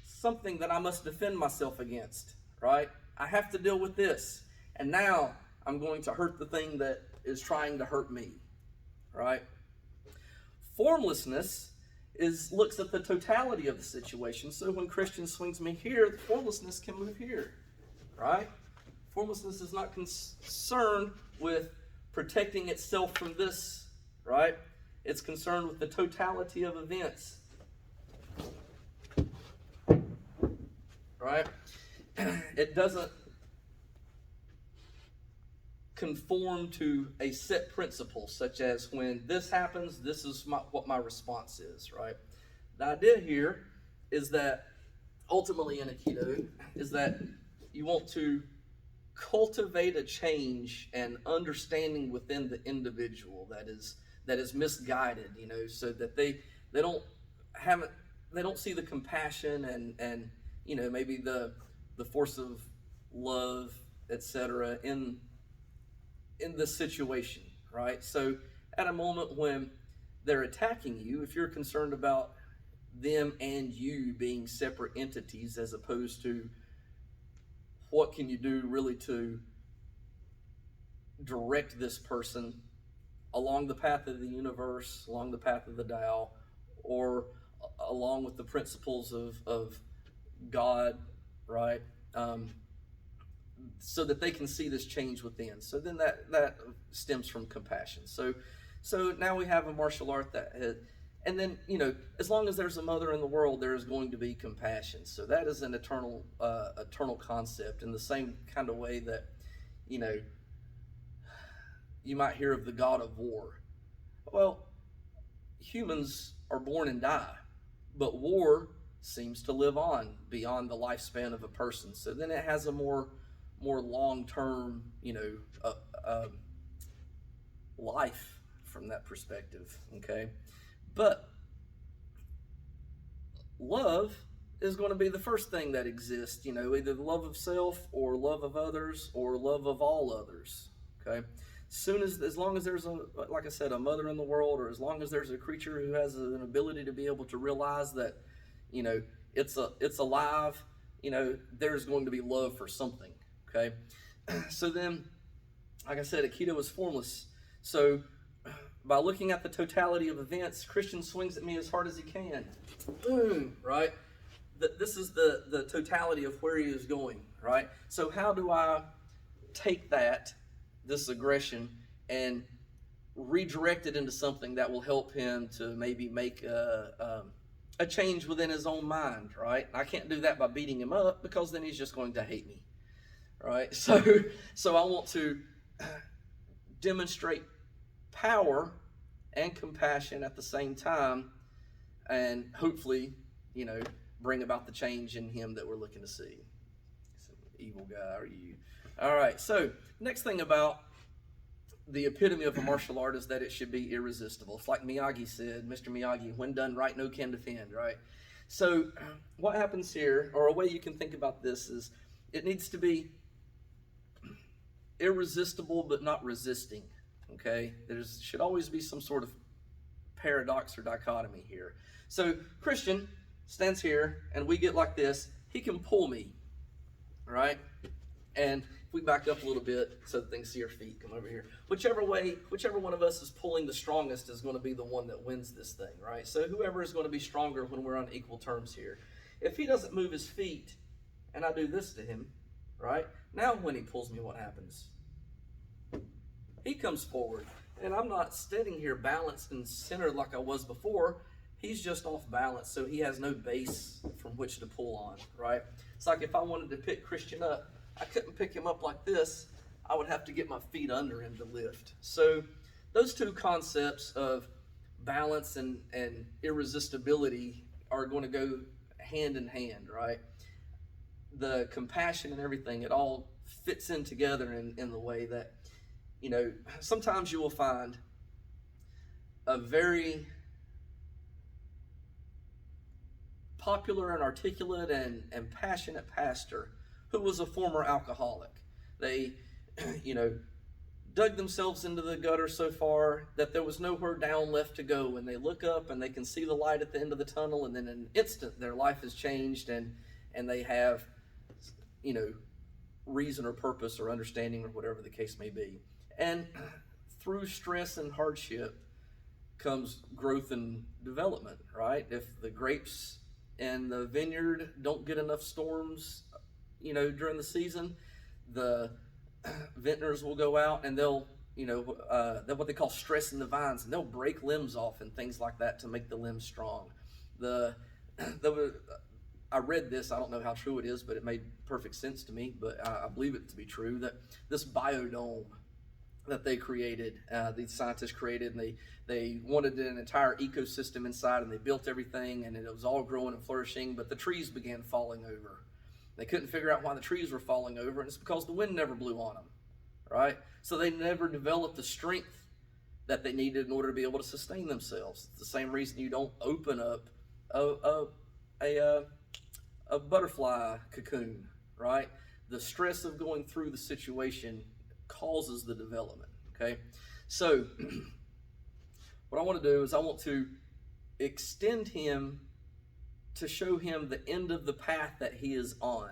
something that I must defend myself against, right? I have to deal with this. And now I'm going to hurt the thing that is trying to hurt me, right? Formlessness looks at the totality of the situation. So when Christian swings me here, the formlessness can move here, right? Formlessness is not concerned with protecting itself from this, right? It's concerned with the totality of events, right? It doesn't conform to a set principle, such as when this happens, this is what my response is, right? The idea here is that ultimately in Aikido is that you want to cultivate a change and understanding within the individual that is misguided, so that they don't see the compassion and maybe the force of love, etc. in this situation, right? So at a moment when they're attacking you, if you're concerned about them and you being separate entities, as opposed to what can you do really to direct this person along the path of the universe, along the path of the Tao, or along with the principles of God, right? So that they can see this change within. So then that stems from compassion. So now we have a martial art and then, as long as there's a mother in the world, there is going to be compassion. So that is an eternal concept, in the same kind of way that, you might hear of the god of war. Well, humans are born and die, but war seems to live on beyond the lifespan of a person. So then it has a more long-term, life from that perspective, okay? But love is going to be the first thing that exists, either the love of self or love of others or love of all others, okay? As long as there's like I said, a mother in the world, or as long as there's a creature who has an ability to be able to realize that, it's alive, there's going to be love for something, okay? So then, like I said, Aikido is formless. So by looking at the totality of events, Christian swings at me as hard as he can. Boom, right? This is the totality of where he is going, right? So how do I take this aggression, and redirect it into something that will help him to maybe make a change within his own mind, right? I can't do that by beating him up, because then he's just going to hate me, right? So I want to demonstrate power and compassion at the same time, and hopefully, bring about the change in him that we're looking to see. Some evil guy are you? All right. So next thing about the epitome of a martial art is that it should be irresistible. It's like Miyagi said, Mr. Miyagi, when done right, no can defend, right? So what happens here, or a way you can think about this, is it needs to be irresistible but not resisting, okay? There should always be some sort of paradox or dichotomy here. So Christian stands here, and we get like this. He can pull me, right? And if we back up a little bit so that they can see our feet, come over here. Whichever one of us is pulling the strongest is going to be the one that wins this thing, right? So whoever is going to be stronger when we're on equal terms here. If he doesn't move his feet, and I do this to him, right? Now when he pulls me, what happens? He comes forward, and I'm not standing here balanced and centered like I was before. He's just off balance, so he has no base from which to pull on, right? It's like if I wanted to pick Christian up, I couldn't pick him up like this. I would have to get my feet under him to lift. So those two concepts of balance and irresistibility are going to go hand in hand, right? The compassion and everything, it all fits in together in the way that, sometimes you will find a very popular and articulate and passionate pastor who was a former alcoholic. They, dug themselves into the gutter so far that there was nowhere down left to go, and they look up and they can see the light at the end of the tunnel, and then in an instant their life has changed, and they have, reason or purpose or understanding or whatever the case may be. And through stress and hardship comes growth and development, right? If the grapes and the vineyard don't get enough storms, during the season, the vintners will go out and they'll, they're what they call stressing the vines, and they'll break limbs off and things like that to make the limbs strong. I read this, I don't know how true it is, but it made perfect sense to me, but I believe it to be true, that this biodome that they created, these scientists created, and they wanted an entire ecosystem inside, and they built everything, and it was all growing and flourishing, but the trees began falling over. They couldn't figure out why the trees were falling over, and it's because the wind never blew on them, right? So they never developed the strength that they needed in order to be able to sustain themselves. It's the same reason you don't open up a butterfly cocoon, right? The stress of going through the situation causes the development, okay? So what I want to do is I want to extend him to show him the end of the path that he is on,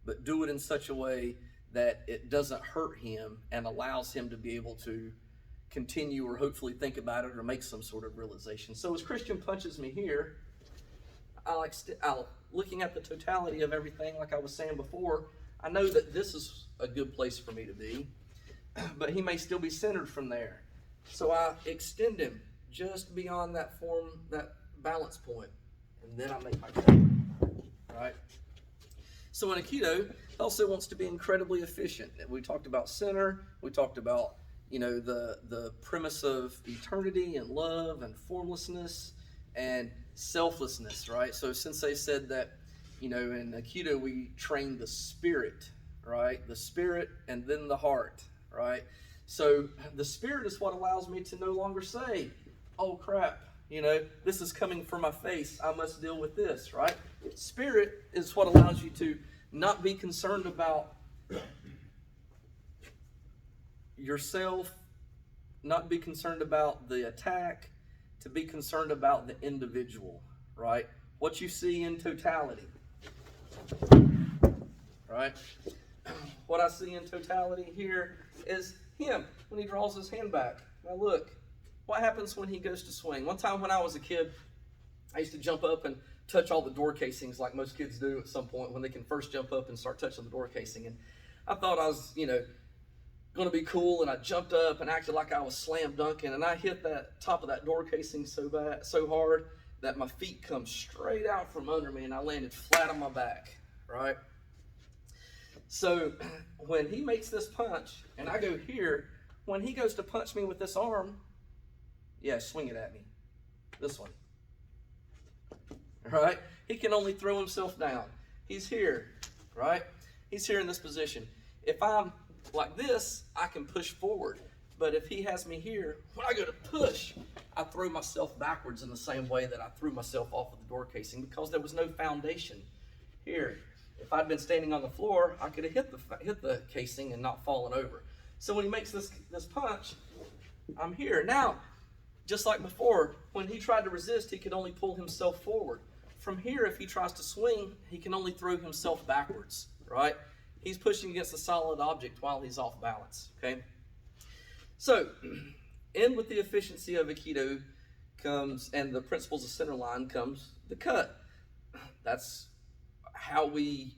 but do it in such a way that it doesn't hurt him and allows him to be able to continue or hopefully think about it or make some sort of realization. So as Christian punches me here, looking at the totality of everything, like I was saying before, I know that this is a good place for me to be, but he may still be centered from there. So I extend him just beyond that balance point, and then I make my cut, right? So in Aikido, it also wants to be incredibly efficient. We talked about center, we talked about, the premise of eternity and love and formlessness and selflessness, right? So Sensei said that, in Aikido we train the spirit, right? The spirit and then the heart, right? So the spirit is what allows me to no longer say, oh crap, this is coming for my face, I must deal with this, right? Spirit is what allows you to not be concerned about yourself, not be concerned about the attack, to be concerned about the individual, right? What you see in totality, right? What I see in totality here is him when he draws his hand back. Now look, what happens when he goes to swing? One time when I was a kid, I used to jump up and touch all the door casings like most kids do at some point when they can first jump up and start touching the door casing. And I thought I was, going to be cool, and I jumped up and acted like I was slam dunking, and I hit that top of that door casing so hard that my feet come straight out from under me and I landed flat on my back, right? So when he makes this punch and I go here, when he goes to punch me with this arm, yeah, swing it at me. This one. Right? He can only throw himself down. He's here, right? He's here in this position. If I'm like this, I can push forward. But if he has me here, when I go to push, I throw myself backwards in the same way that I threw myself off of the door casing because there was no foundation here. If I'd been standing on the floor, I could have hit the casing and not fallen over. So when he makes this punch, I'm here. Now, just like before, when he tried to resist, he could only pull himself forward. From here, if he tries to swing, he can only throw himself backwards, right? He's pushing against a solid object while he's off balance, okay? So, in with the efficiency of Aikido comes, and the principles of center line comes the cut. That's how we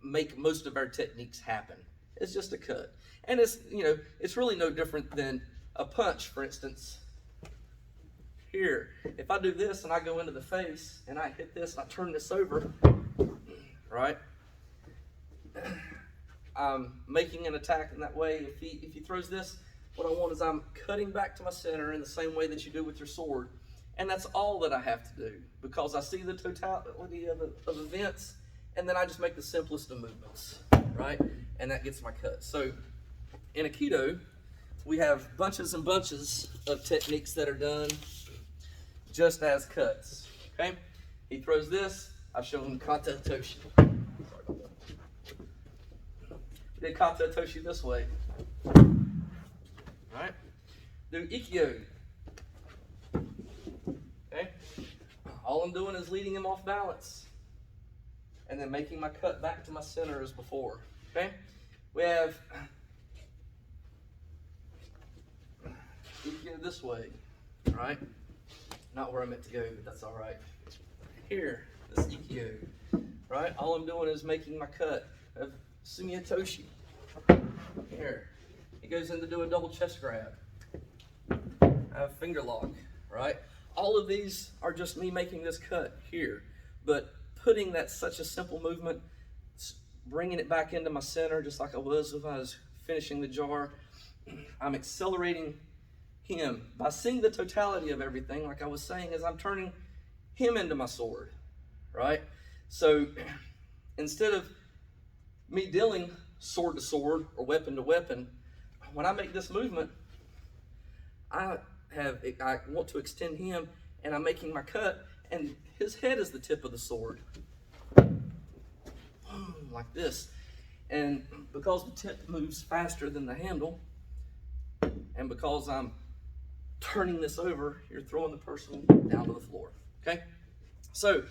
make most of our techniques happen. It's just a cut. And it's, it's really no different than a punch, for instance. Here, if I do this and I go into the face and I hit this and I turn this over, right? I'm making an attack in that way. If he throws this, what I want is I'm cutting back to my center in the same way that you do with your sword. And that's all that I have to do because I see the totality of events and then I just make the simplest of movements, right? And that gets my cut. So in Aikido, we have bunches and bunches of techniques that are done just as cuts, okay? He throws this, I've shown him Kata Toshi. Did Kata Toshi this way. Right? Do Ikkyo. Okay? All I'm doing is leading him off balance. And then making my cut back to my center as before. Okay? We have Ikkyo this way. Right? Not where I meant to go, but that's alright. Here, this Ikkyo. Right? All I'm doing is making my cut of Sumiyatoshi. Here. He goes in to do a double chest grab. I have finger lock, right? All of these are just me making this cut here. But putting that such a simple movement, bringing it back into my center, just like I was if I was finishing the jar. I'm accelerating him. By seeing the totality of everything, like I was saying, as I'm turning him into my sword, right? So instead of me dealing sword to sword or weapon to weapon, when I make this movement, I want to extend him and I'm making my cut and his head is the tip of the sword. Like this. And because the tip moves faster than the handle and because I'm turning this over, you're throwing the person down to the floor. Okay? So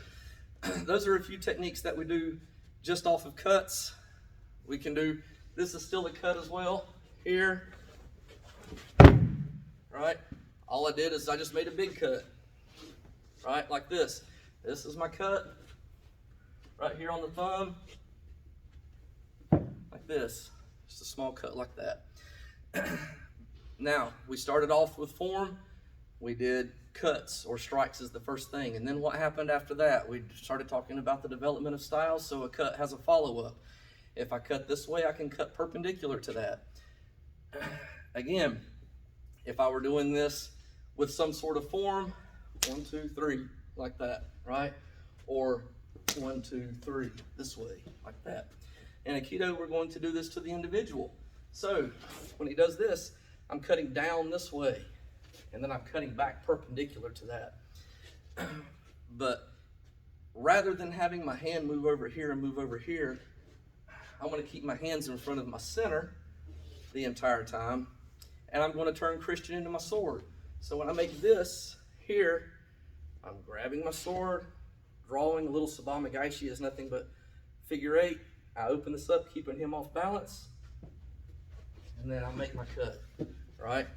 those are a few techniques that we do just off of cuts. We can do, this is still a cut as well, here, right? All I did is I just made a big cut, right, like this. This is my cut, right here on the thumb, like this. Just a small cut like that. Now, we started off with form. We did cuts or strikes as the first thing. And then what happened after that? We started talking about the development of styles, so a cut has a follow-up. If I cut this way, I can cut perpendicular to that. Again, if I were doing this with some sort of form, 1, 2, 3, like that, right? Or 1, 2, 3, this way, like that. In Aikido, we're going to do this to the individual. So when he does this, I'm cutting down this way, and then I'm cutting back perpendicular to that. But rather than having my hand move over here and move over here, I'm going to keep my hands in front of my center the entire time, and I'm going to turn Christian into my sword. So when I make this here, I'm grabbing my sword, drawing a little Sabama Gaishi is nothing but figure 8. I open this up, keeping him off balance, and then I make my cut, right?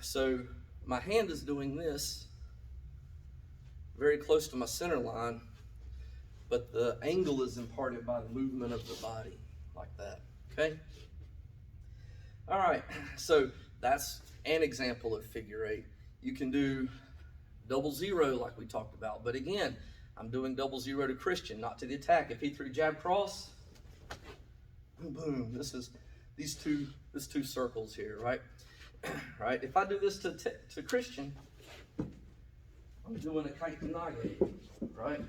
So my hand is doing this very close to my center line, but the angle is imparted by the movement of the body, like that, okay? All right, so that's an example of figure 8. You can do double zero like we talked about. But again, I'm doing double zero to Christian, not to the attack. If he threw jab cross, boom, this is these two circles here, right? Right? If I do this to Christian, I'm doing a kaikunage, right?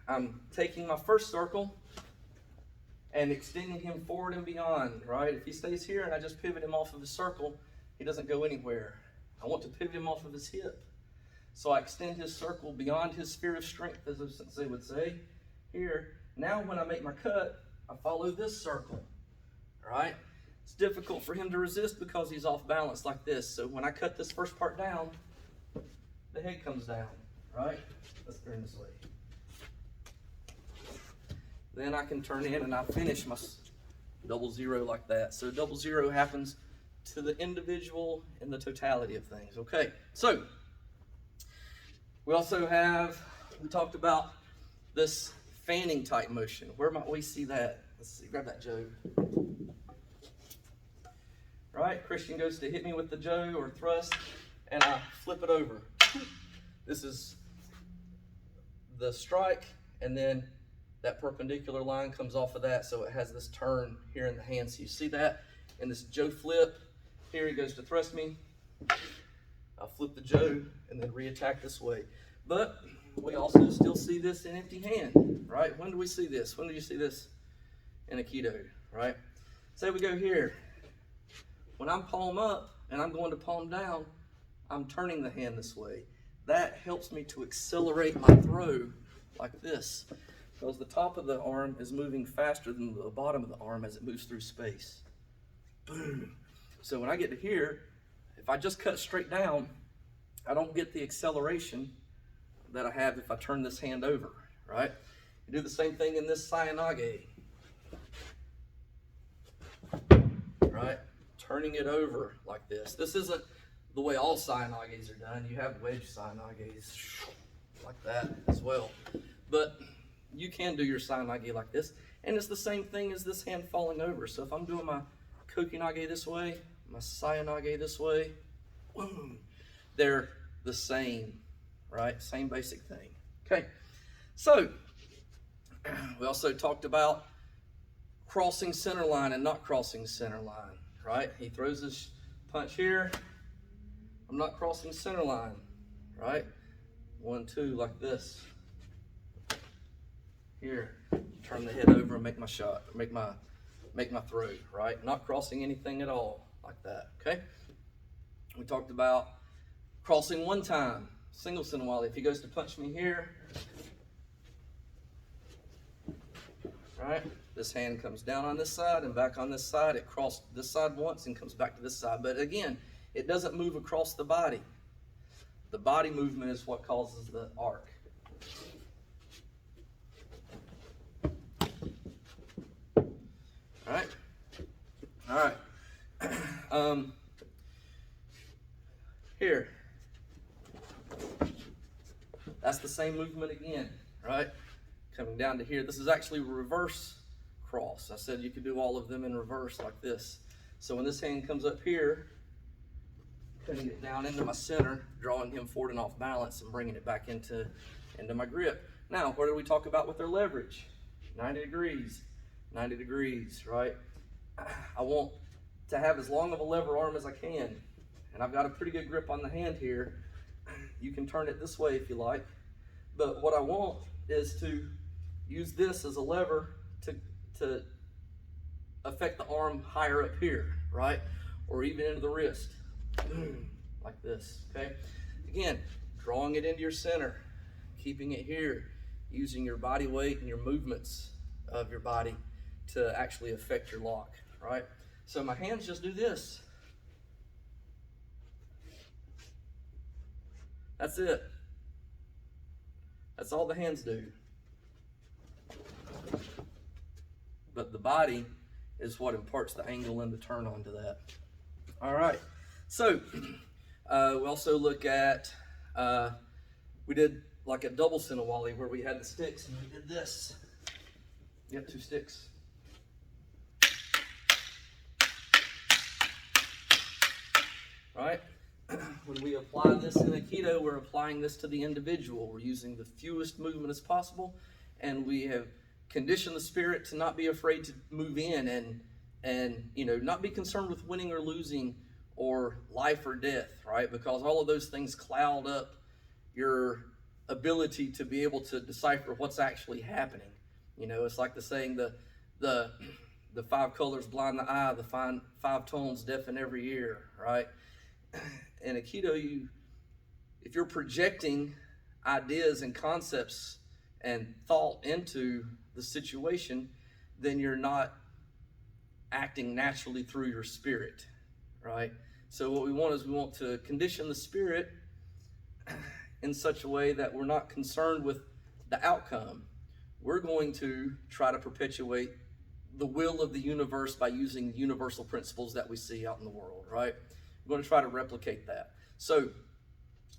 I'm taking my first circle and extending him forward and beyond, right? If he stays here and I just pivot him off of his circle, he doesn't go anywhere. I want to pivot him off of his hip. So I extend his circle beyond his sphere of strength, as the sensei would say. Here, now when I make my cut, I follow this circle, right? It's difficult for him to resist because he's off balance like this. So when I cut this first part down, the head comes down, right? Let's turn this way. Then I can turn in and I finish my double zero like that. So double zero happens to the individual in the totality of things. Okay, so we also we talked about this fanning type motion. Where might we see that? Let's see, grab that Joe. Right, Christian goes to hit me with the Joe or thrust, and I flip it over. This is the strike, and then that perpendicular line comes off of that, so it has this turn here in the hand. So you see that in this Joe flip. Here he goes to thrust me. I'll flip the Joe and then re-attack this way. But we also still see this in empty hand, right? When do we see this? When do you see this in Aikido, right? Say we go here. When I'm palm up and I'm going to palm down, I'm turning the hand this way. That helps me to accelerate my throw like this, because the top of the arm is moving faster than the bottom of the arm as it moves through space. Boom. So when I get to here, if I just cut straight down, I don't get the acceleration that I have if I turn this hand over, right? You do the same thing in this Sayanage, right? Turning it over like this. This isn't the way all Sayanages are done. You have wedge Sayanages like that as well. But you can do your Sayanage like this. And it's the same thing as this hand falling over. So if I'm doing my Kokinage this way, my Sayanage this way, boom, they're the same, right? Same basic thing. Okay, so we also talked about crossing center line and not crossing center line, right? He throws his punch here. I'm not crossing center line, right? 1, 2, like this. Here, turn the head over and make my shot, make my throw, right? Not crossing anything at all like that, okay? We talked about crossing one time, single Senwali. If he goes to punch me here, right? This hand comes down on this side and back on this side. It crossed this side once and comes back to this side. But again, it doesn't move across the body. The body movement is what causes the arc. All right? All right. Here. That's the same movement again, right? Coming down to here. This is actually reverse cross. I said you could do all of them in reverse like this. So when this hand comes up here, putting it down into my center, drawing him forward and off balance and bringing it back into my grip. Now, what did we talk about with their leverage? 90 degrees, 90 degrees, right? I want to have as long of a lever arm as I can. And I've got a pretty good grip on the hand here. You can turn it this way if you like. But what I want is to use this as a lever to affect the arm higher up here, right? Or even into the wrist, like this, okay? Again, drawing it into your center, keeping it here, using your body weight and your movements of your body to actually affect your lock, right? So my hands just do this. That's it. That's all the hands do. But the body is what imparts the angle and the turn onto that. All right. So we also look at, we did like a double Senawali where we had the sticks and we did this. Yep, 2 sticks. Right? when we apply this in Aikido, we're applying this to the individual. We're using the fewest movement as possible, and we have conditioned the spirit to not be afraid to move in and not be concerned with winning or losing or life or death, right? Because all of those things cloud up your ability to be able to decipher what's actually happening. It's like the saying, the 5 colors blind the eye, the 5 tones deafen every ear, right? In Aikido, if you're projecting ideas and concepts and thought into the situation, then you're not acting naturally through your spirit, right? So what we want to condition the spirit in such a way that we're not concerned with the outcome. We're going to try to perpetuate the will of the universe by using universal principles that we see out in the world, right? We're going to try to replicate that. So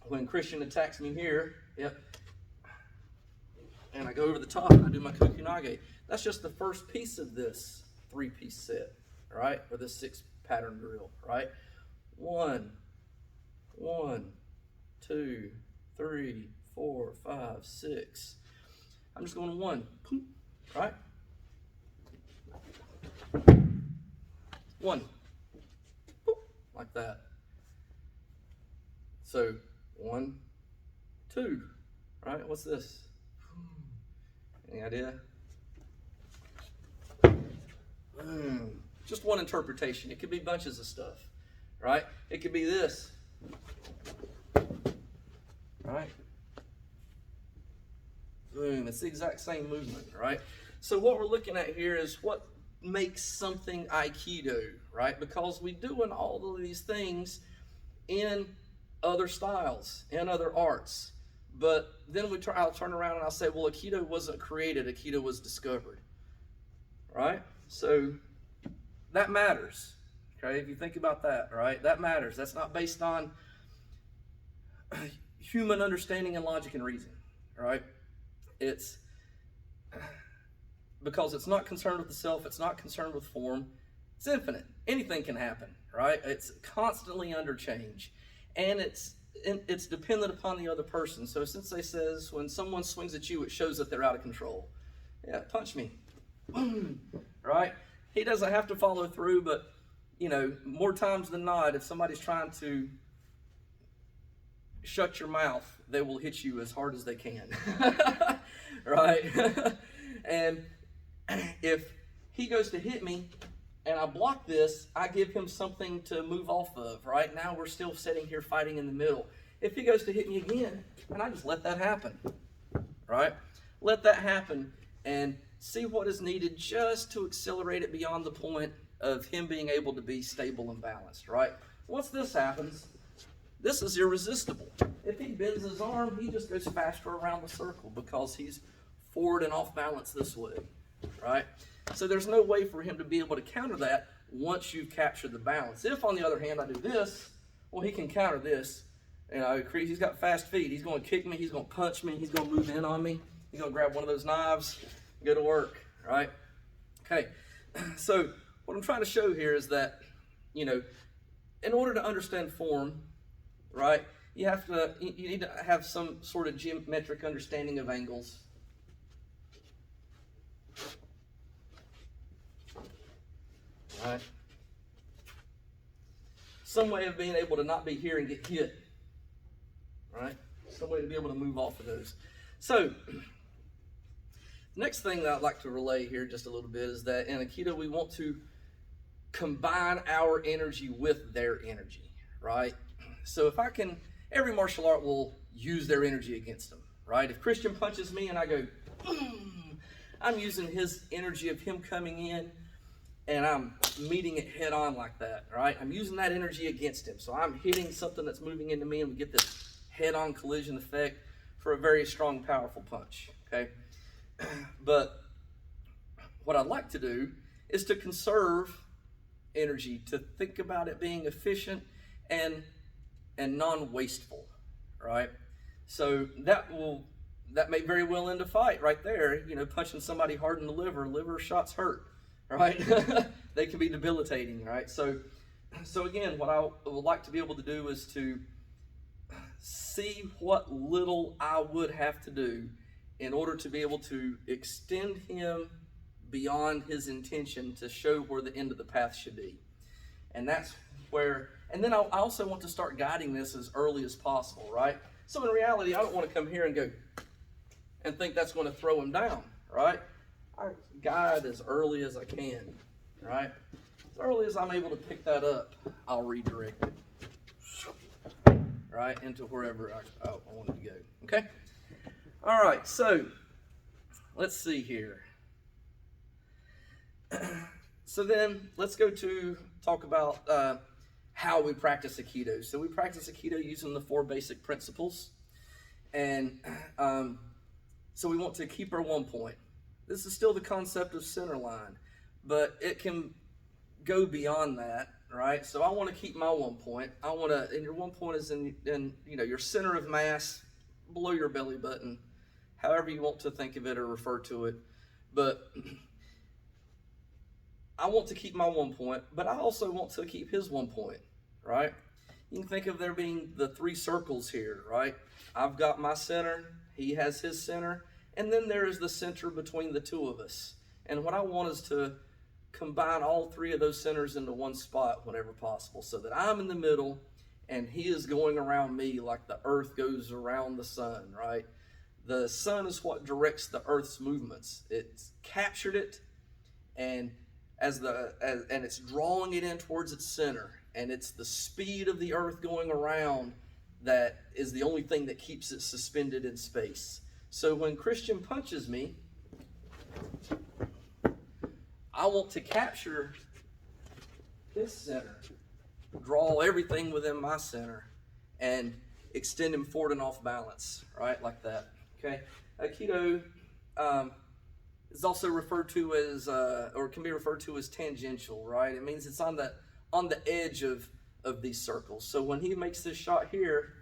when Christian attacks me here, and I go over the top and I do my kokunage, that's just the first piece of this 3-piece set, right? Or this 6-pattern drill, right? 1, 2, 3, 4, 5, 6. I'm just going 1, right? 1, like that. So 1, 2, right? What's this? Any idea? Just one interpretation. It could be bunches of stuff, right? It could be this, right? Boom. It's the exact same movement, right? So what we're looking at here is what makes something Aikido, right? Because we're doing all of these things in other styles, in other arts. But then I'll turn around and I'll say, well, Aikido wasn't created, Aikido was discovered, right? So that matters, okay? If you think about that, right? That matters. That's not based on human understanding and logic and reason, right? It's because it's not concerned with the self, it's not concerned with form, it's infinite. Anything can happen, right? It's constantly under change, and it's dependent upon the other person. So Sensei says when someone swings at you, it shows that they're out of control. Yeah, punch me. Right? He doesn't have to follow through, but more times than not, if somebody's trying to shut your mouth, they will hit you as hard as they can. Right? And if he goes to hit me and I block this, I give him something to move off of, right? Now we're still sitting here fighting in the middle. If he goes to hit me again, and I just let that happen, right? Let that happen and see what is needed just to accelerate it beyond the point of him being able to be stable and balanced, right? Once this happens, this is irresistible. If he bends his arm, he just goes faster around the circle because he's forward and off balance this way, right? So there's no way for him to be able to counter that once you've captured the balance. If, on the other hand, I do this, well, he can counter this. He's got fast feet. He's going to kick me. He's going to punch me. He's going to move in on me. He's going to grab one of those knives and go to work, right? Okay, so what I'm trying to show here is that, in order to understand form, right, you need to have some sort of geometric understanding of angles. Right? Some way of being able to not be here and get hit. Right? Some way to be able to move off of those. So, next thing that I'd like to relay here just a little bit is that in Aikido we want to combine our energy with their energy. Right? So every martial art will use their energy against them. Right? If Christian punches me and I go, I'm using his energy of him coming in and I'm meeting it head on like that, right? I'm using that energy against him. So I'm hitting something that's moving into me and we get this head-on collision effect for a very strong, powerful punch, okay? But what I'd like to do is to conserve energy, to think about it being efficient and non-wasteful, right? So that may very well end a fight right there, punching somebody hard in the liver shots hurt. Right? They can be debilitating, right? So again, what I would like to be able to do is to see what little I would have to do in order to be able to extend him beyond his intention to show where the end of the path should be. And that's where, and then I also want to start guiding this as early as possible, right? So in reality, I don't want to come here and go and think that's going to throw him down, right? I guide as early as I can, right? As early as I'm able to pick that up, I'll redirect it, right, into wherever I want it to go, okay? All right, so let's see here. So then let's go to talk about how we practice Aikido. So we practice Aikido using the 4 basic principles. And so we want to keep our 1 point. This is still the concept of center line, but it can go beyond that, right? So I want to keep my 1 point. I want to, and your 1 point is in your center of mass, below your belly button, however you want to think of it or refer to it. But I want to keep my 1 point, but I also want to keep his 1 point, right? You can think of there being the 3 circles here, right? I've got my center, he has his center, and then there is the center between the 2 of us. And what I want is to combine all 3 of those centers into one spot whenever possible, so that I'm in the middle and he is going around me like the earth goes around the sun, right? The sun is what directs the earth's movements. It's captured it, and and it's drawing it in towards its center, and it's the speed of the earth going around that is the only thing that keeps it suspended in space. So when Christian punches me, I want to capture his center, draw everything within my center, and extend him forward and off balance, right, like that. Okay, Aikido is also referred to as, or can be referred to as tangential, right? It means it's on the edge of these circles. So when he makes this shot here,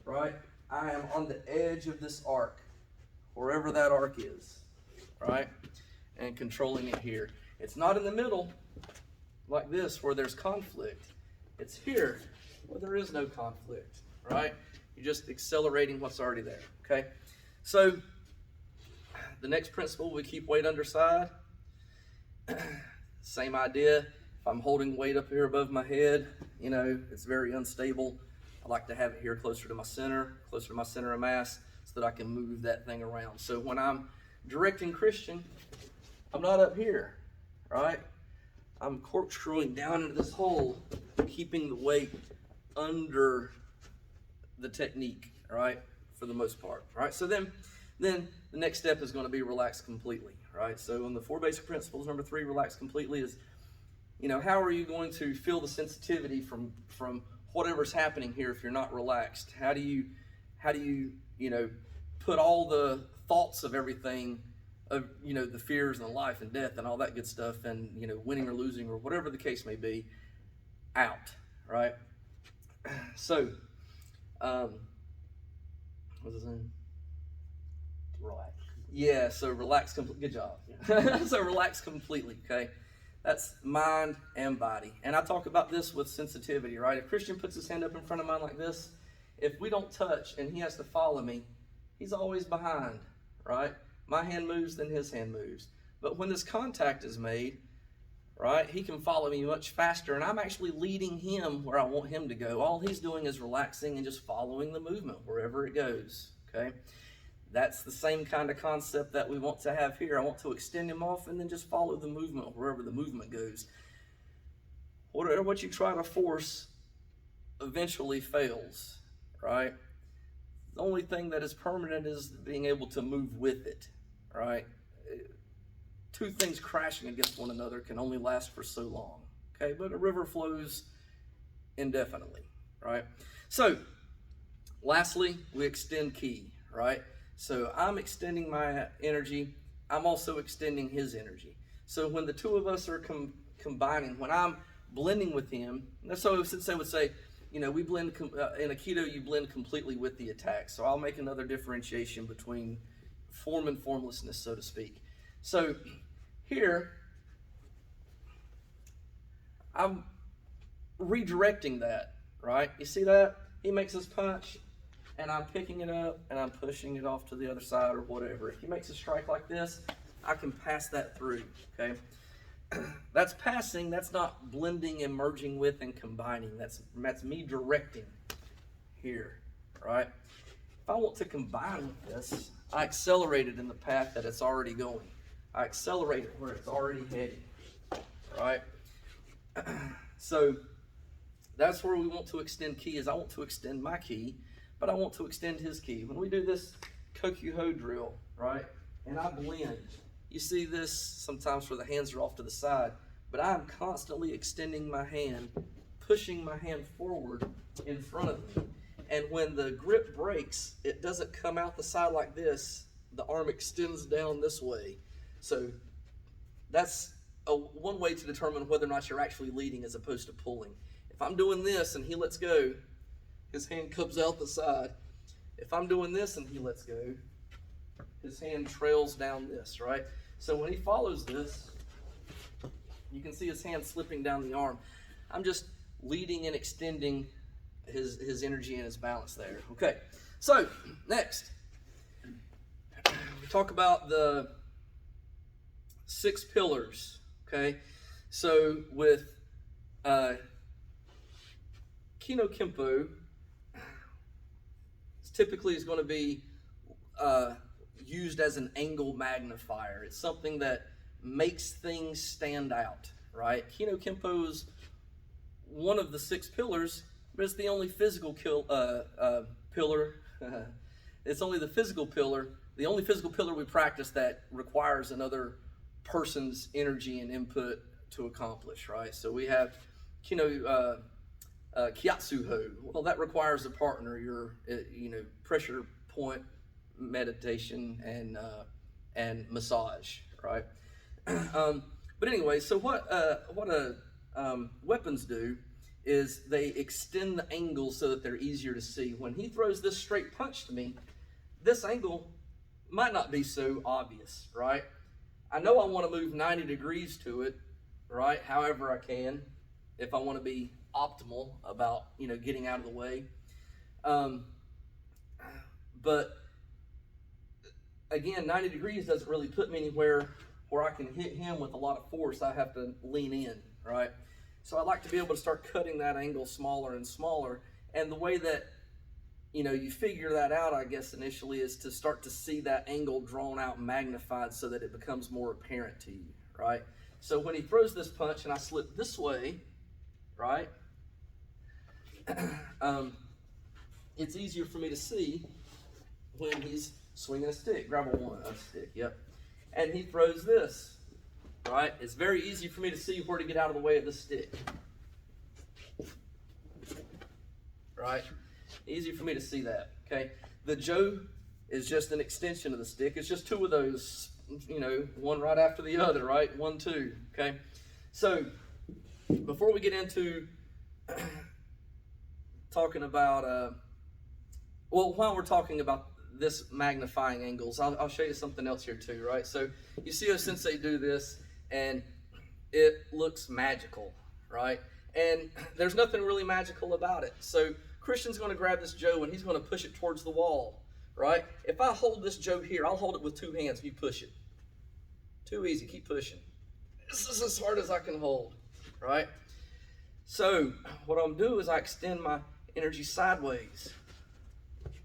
right, I am on the edge of this arc, wherever that arc is, right, and controlling it here. It's not in the middle like this where there's conflict. It's here where there is no conflict, right? You're just accelerating what's already there, okay? So the next principle, we keep weight underside. Same idea. If I'm holding weight up here above my head, it's very unstable. I like to have it here closer to my center of mass, so that I can move that thing around. So when I'm directing Christian, I'm not up here, right? I'm corkscrewing down into this hole, keeping the weight under the technique, right, for the most part, right? So then the next step is going to be relax completely, right? So in the 4 basic principles, number 3, relax completely, is, how are you going to feel the sensitivity from whatever's happening here if you're not relaxed? How do you put all the thoughts of everything, of the fears and the life and death and all that good stuff, and winning or losing or whatever the case may be, out, right? So what's his name? Relax. Yeah, so relax completely. Good job. Yeah. So relax completely, okay? That's mind and body. And I talk about this with sensitivity, right? If Christian puts his hand up in front of mine like this, if we don't touch and he has to follow me, he's always behind, right? My hand moves, then his hand moves. But when this contact is made, right, he can follow me much faster, and I'm actually leading him where I want him to go. All he's doing is relaxing and just following the movement wherever it goes, okay? That's the same kind of concept that we want to have here. I want to extend him off and then just follow the movement wherever the movement goes. What you try to force eventually fails, right? The only thing that is permanent is being able to move with it, right? 2 things crashing against one another can only last for so long, okay? But a river flows indefinitely, right? So, lastly, we extend ki, right? So I'm extending my energy. I'm also extending his energy. So when the 2 of us are combining, when I'm blending with him, so since they would say, we blend, in Aikido, you blend completely with the attack. So I'll make another differentiation between form and formlessness, so to speak. So here, I'm redirecting that, right? You see that? he makes his punch, and I'm picking it up, and I'm pushing it off to the other side or whatever. If he makes a strike like this, I can pass that through, okay? That's passing, that's not blending and merging with and combining. That's me directing here, right? If I want to combine with this, I accelerate it in the path that it's already going. I accelerate it where it's already heading, right? So that's where we want to extend key, is I want to extend my key, but I want to extend his key. When we do this Kokyuho drill, right, and I blend, you see this sometimes where the hands are off to the side, but I'm constantly extending my hand, pushing my hand forward in front of me. And when the grip breaks, it doesn't come out the side like this. The arm extends down this way. So that's one way to determine whether or not you're actually leading as opposed to pulling. If I'm doing this and he lets go, his hand comes out the side. If I'm doing this and he lets go, his hand trails down this, right? So when he follows this, you can see his hand slipping down the arm. I'm just leading and extending his energy and his balance there. Okay, so next, we talk about the 6 pillars, okay? So with Kino Kempo, typically is going to be used as an angle magnifier. It's something that makes things stand out, right? Kino Kempo is one of the 6 pillars, but it's the only physical pillar. It's only the physical pillar, the only physical pillar we practice that requires another person's energy and input to accomplish, right? So we have Kino Kyatsuho. Well, that requires a partner, your pressure point meditation and massage, right? But anyway, so what weapons do is they extend the angle so that they're easier to see. When he throws this straight punch to me, this angle might not be so obvious, right? I know I want to move 90 degrees to it, right? However I can, if I want to be optimal about, getting out of the way. But again, 90 degrees doesn't really put me anywhere where I can hit him with a lot of force. I have to lean in, right? So I like to be able to start cutting that angle smaller and smaller. And the way that, you figure that out, I guess, initially is to start to see that angle drawn out and magnified so that it becomes more apparent to you, right? So when he throws this punch and I slip this way, right, it's easier for me to see when he's swinging a stick. Grab a stick, yep. And he throws this, right? It's very easy for me to see where to get out of the way of the stick, right? Easy for me to see that, okay? The Joe is just an extension of the stick. It's just 2 of those, one right after the other, right? 1, 2, okay? So before we get into talking about, while we're talking about this magnifying angles, I'll show you something else here too, right? So you see a sensei do this and it looks magical, right? And there's nothing really magical about it. So Christian's going to grab this Joe and he's going to push it towards the wall, right? If I hold this Joe here, I'll hold it with 2 hands. You push it. Too easy. Keep pushing. This is as hard as I can hold, right? So what I'm doing is I extend my energy sideways,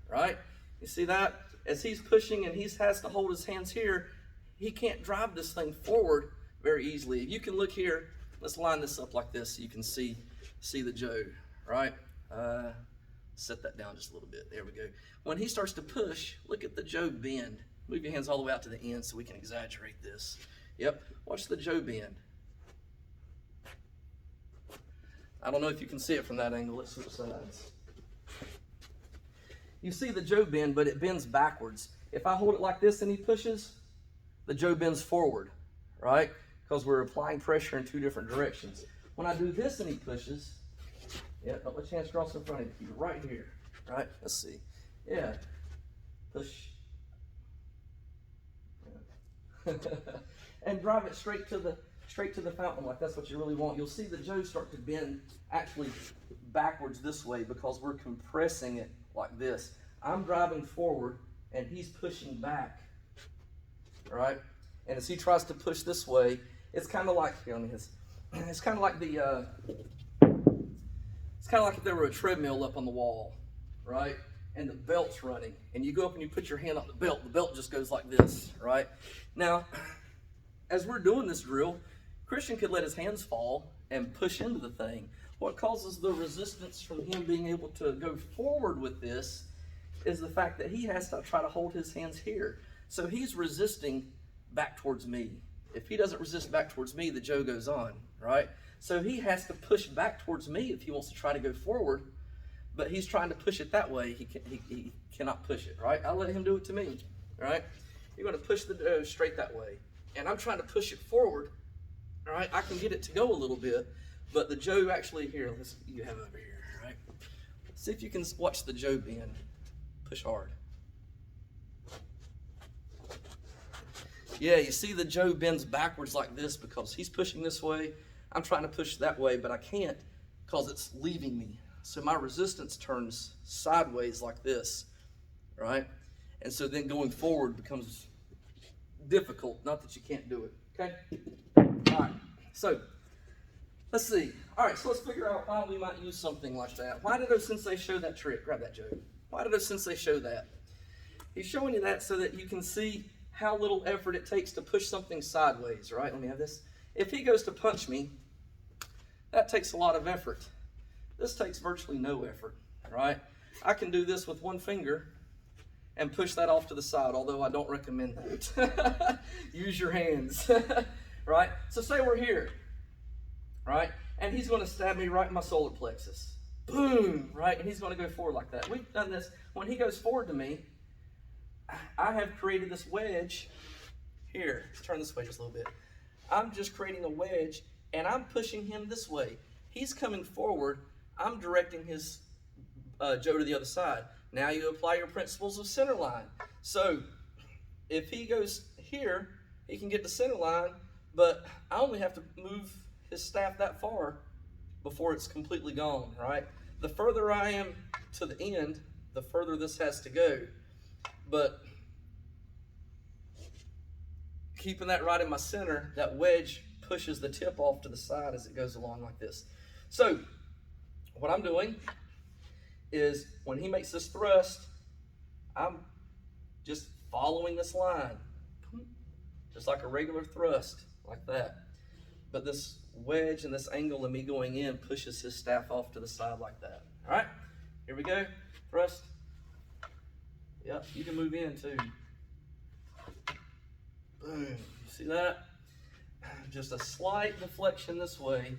right? You see that? As he's pushing and he has to hold his hands here, he can't drive this thing forward very easily. You can look here. Let's line this up like this so you can see the Joe, right? Set that down just a little bit. There we go. When he starts to push, look at the Joe bend. Move your hands all the way out to the end so we can exaggerate this. Yep. Watch the Joe bend. I don't know if you can see it from that angle. Let's switch sides. You see the Joe bend, but it bends backwards. If I hold it like this and he pushes, the Joe bends forward, right? Because we're applying pressure in 2 different directions. When I do this and he pushes, yeah, don't let your hands cross in front of you. Keep it right here, right? Let's see. Yeah. Push. Yeah. And drive it straight to straight to the fountain like that's what you really want, you'll see the Joe start to bend actually backwards this way because we're compressing it like this. I'm driving forward and he's pushing back, right? And as he tries to push this way, it's kind of like, it's kind of like it's kind of like if there were a treadmill up on the wall, right? And the belt's running, and you go up and you put your hand on the belt just goes like this, right? Now, as we're doing this drill, Christian could let his hands fall and push into the thing. What causes the resistance from him being able to go forward with this is the fact that he has to try to hold his hands here. So he's resisting back towards me. If he doesn't resist back towards me, the Joe goes on, right? So he has to push back towards me if he wants to try to go forward, but he's trying to push it that way. He cannot push it, right? I'll let him do it to me, right? You're going to push the Joe straight that way, and I'm trying to push it forward, all right? I can get it to go a little bit, but the Joe actually, here, you have it over here, right? See if you can watch the Joe bend. Push hard. Yeah, you see the Joe bends backwards like this because he's pushing this way. I'm trying to push that way, but I can't because it's leaving me. So my resistance turns sideways like this, right? And so then going forward becomes difficult. Not that you can't do it, okay? All right, so let's see. All right, so let's figure out why we might use something like that. Why did O-Sensei show that trick? Grab that, Joe. Why did O-Sensei show that? He's showing you that so that you can see how little effort it takes to push something sideways, right? Let me have this. If he goes to punch me, that takes a lot of effort. This takes virtually no effort, right? I can do this with one finger and push that off to the side, although I don't recommend that. Use your hands, right? So say we're here, right? And he's going to stab me right in my solar plexus. Boom, right? And he's going to go forward like that. We've done this. When he goes forward to me, I have created this wedge here. Turn this way just a little bit. I'm just creating a wedge, and I'm pushing him this way. He's coming forward. I'm directing his Joe to the other side. Now you apply your principles of center line. So if he goes here, he can get the center line, but I only have to move his staff that far before it's completely gone, right? The further I am to the end, the further this has to go. But keeping that right in my center, that wedge pushes the tip off to the side as it goes along like this. So what I'm doing is when he makes this thrust, I'm just following this line, just like a regular thrust, like that. But this wedge and this angle of me going in pushes his staff off to the side like that. All right, here we go. Thrust. Yep, you can move in too. Boom, you see that? Just a slight deflection this way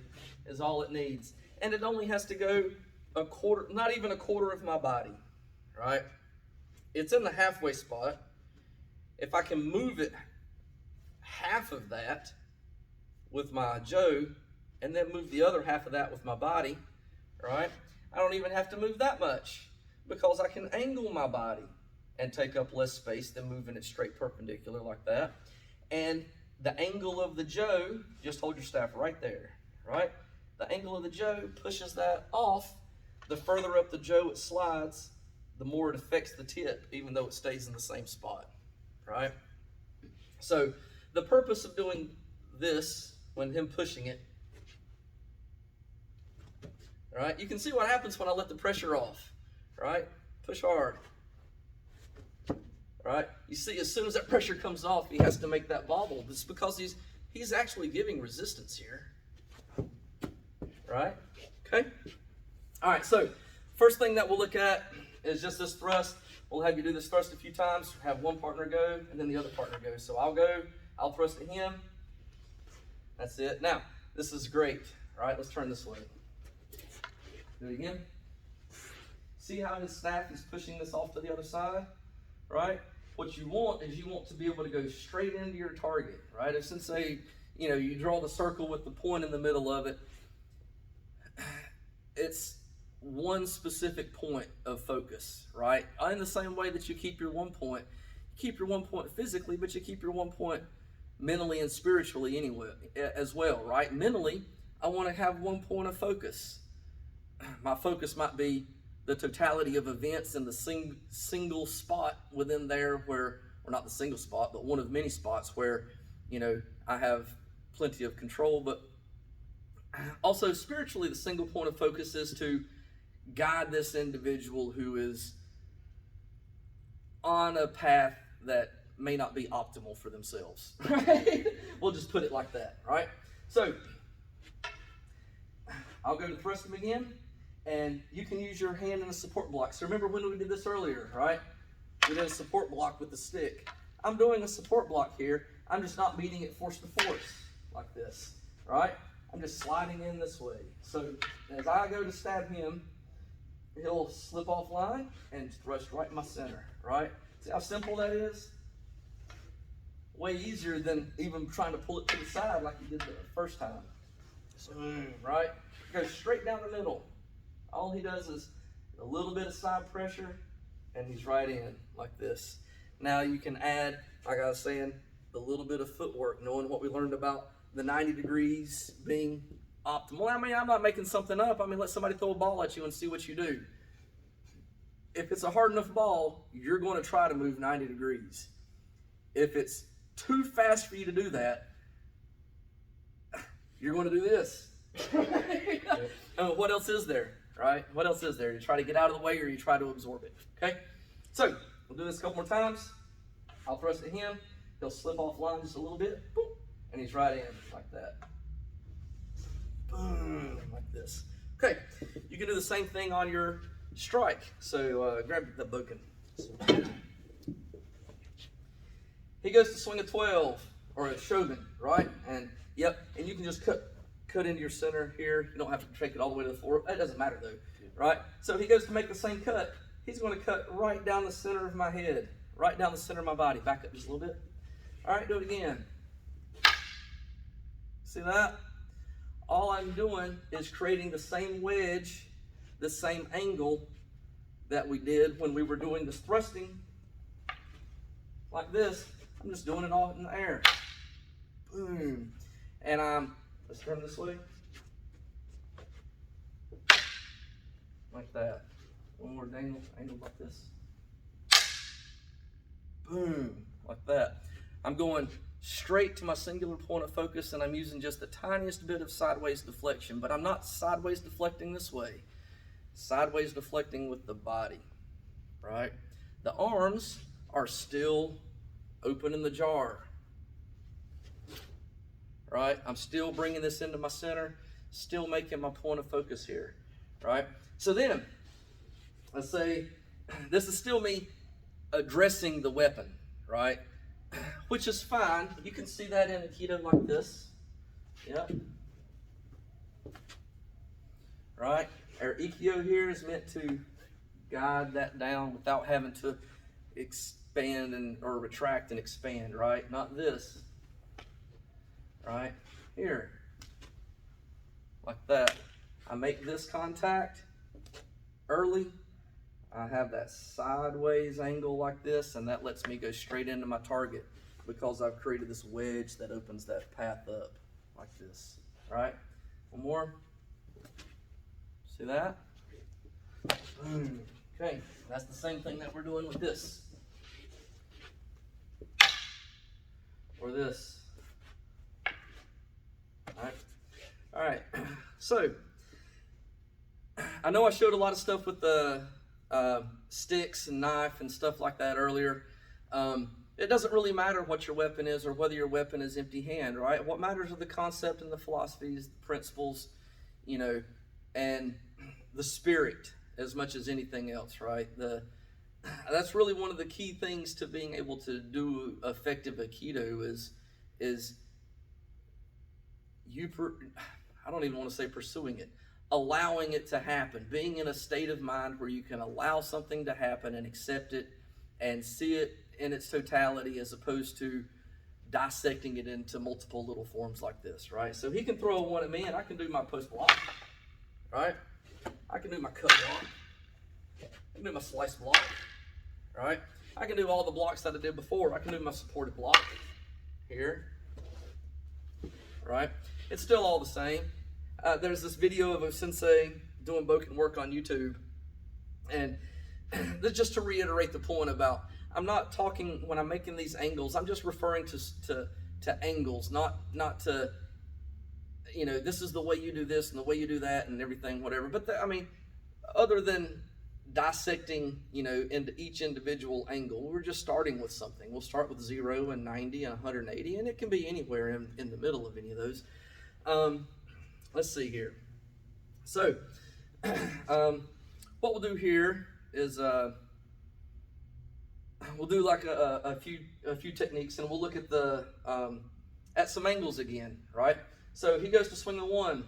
is all it needs. And it only has to go a quarter, not even a quarter of my body, right? It's in the halfway spot. If I can move it half of that with my Joe and then move the other half of that with my body, right? I don't even have to move that much because I can angle my body and take up less space than moving it straight perpendicular like that. And the angle of the Joe, just hold your staff right there, right? The angle of the Joe pushes that off. The further up the Joe it slides, the more it affects the tip, even though it stays in the same spot, right? So the purpose of doing this, when him pushing it, right? You can see what happens when I let the pressure off, right? Push hard. Right? You see, as soon as that pressure comes off, he has to make that bobble. It's because he's actually giving resistance here. Right? Okay? All right, so first thing that we'll look at is just this thrust. We'll have you do this thrust a few times, have one partner go, and then the other partner go. So I'll go, I'll thrust at him. That's it. Now, this is great. All right, let's turn this way. Do it again. See how his staff is pushing this off to the other side? Right? What you want is you want to be able to go straight into your target, right? If since you draw the circle with the point in the middle of it, it's one specific point of focus, right? In the same way that you keep your 1 point, you keep your 1 point physically, but you keep your 1 point mentally and spiritually anyway, as well, right? Mentally, I want to have one point of focus. My focus might be the totality of events in the single spot within there where, or not the single spot, but one of many spots where, I have plenty of control. But also spiritually, the single point of focus is to guide this individual who is on a path that may not be optimal for themselves, right? We'll just put it like that, right? So I'll go to thrust them again, and you can use your hand in a support block. So remember when we did this earlier, right? We did a support block with the stick. I'm doing a support block here. I'm just not meeting it force to force like this, right? I'm just sliding in this way. So as I go to stab him, he'll slip off line and thrust right in my center, right? See how simple that is? Way easier than even trying to pull it to the side like you did the first time. Boom, right? Goes straight down the middle. All he does is a little bit of side pressure, and he's right in like this. Now you can add, like I was saying, a little bit of footwork, knowing what we learned about the 90 degrees being optimal. I mean, I'm not making something up. I mean, let somebody throw a ball at you and see what you do. If it's a hard enough ball, you're going to try to move 90 degrees. If it's too fast for you to do that, you're going to do this. What else is there, right? What else is there? You try to get out of the way, or you try to absorb it, okay? So we'll do this a couple more times. I'll thrust at him. He'll slip off line just a little bit, boom, and he's right in like that. Boom, like this. Okay, you can do the same thing on your strike. So grab the boken. He goes to swing a 12 or a Shogun, right? And yep, and you can just cut into your center here. You don't have to take it all the way to the floor. That doesn't matter though, right? So he goes to make the same cut. He's going to cut right down the center of my head, right down the center of my body. Back up just a little bit. All right, do it again. See that? All I'm doing is creating the same wedge, the same angle that we did when we were doing this thrusting. Like this, I'm just doing it all in the air. Boom. And let's turn this way. Like that. One more angle like this. Boom. Like that. I'm going straight to my singular point of focus, and I'm using just the tiniest bit of sideways deflection, but I'm not sideways deflecting this way. Sideways deflecting with the body, right? The arms are still open in the jar, right? I'm still bringing this into my center, still making my point of focus here, right? So then, let's say this is still me addressing the weapon, right? Which is fine. You can see that in Aikido like this. Yep. Right? Our Ikkyo here is meant to guide that down without having to expand or retract and expand, right? Not this. Right? Here. Like that. I make this contact early. I have that sideways angle like this, and that lets me go straight into my target because I've created this wedge that opens that path up like this, right? One more. See that? Boom. Okay, that's the same thing that we're doing with this. Or this. All right. So, I know I showed a lot of stuff with the sticks and knife and stuff like that earlier. It doesn't really matter what your weapon is or whether your weapon is empty hand, right? What matters are the concept and the philosophies, the principles, and the spirit as much as anything else, right? That's really one of the key things to being able to do effective Aikido is I don't even want to say pursuing it, allowing it to happen, being in a state of mind where you can allow something to happen and accept it and see it in its totality as opposed to dissecting it into multiple little forms like this, right? So he can throw one at me and I can do my post block, right? I can do my cut block. I can do my slice block, right? I can do all the blocks that I did before. I can do my supported block here. right? It's still all the same. There's this video of a sensei doing boken work on YouTube, and just to reiterate the point about, I'm not talking when I'm making these angles, I'm just referring to angles, not to, you know, this is the way you do this and the way you do that and everything, whatever. But I mean, other than dissecting, you know, into each individual angle, we're just starting with something. We'll start with 0 and 90 and 180, and it can be anywhere in the middle of any of those. Let's see here. So what we'll do here is we'll do like a few techniques, and we'll look at the at some angles again, right? So he goes to swing the 1.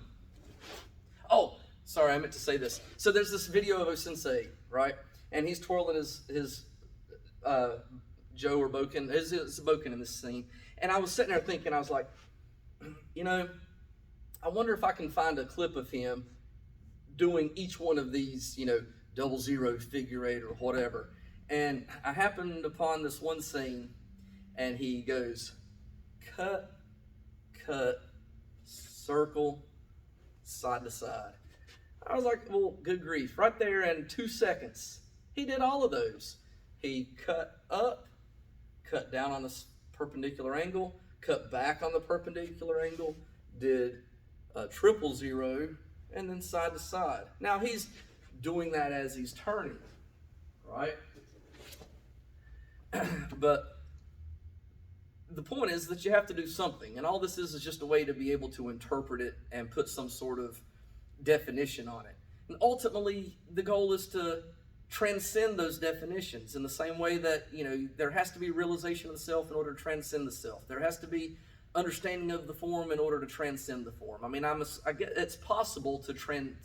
Oh, sorry, I meant to say this. So there's this video of a sensei, right? And he's twirling his Joe or boken. It's a boken in this scene. And I was sitting there thinking, I was like, you know, I wonder if I can find a clip of him doing each one of these, you know, 00, figure 8 or whatever. And I happened upon this one scene, and he goes, cut, cut, circle, side to side. I was like, well, good grief. Right there in 2 seconds, he did all of those. He cut up, cut down on this perpendicular angle, cut back on the perpendicular angle, did a 000, and then side to side. Now he's doing that as he's turning, right? But the point is that you have to do something, and all this is just a way to be able to interpret it and put some sort of definition on it. And ultimately, the goal is to transcend those definitions in the same way that, you know, there has to be realization of the self in order to transcend the self. There has to be understanding of the form in order to transcend the form. I mean, I get it's possible to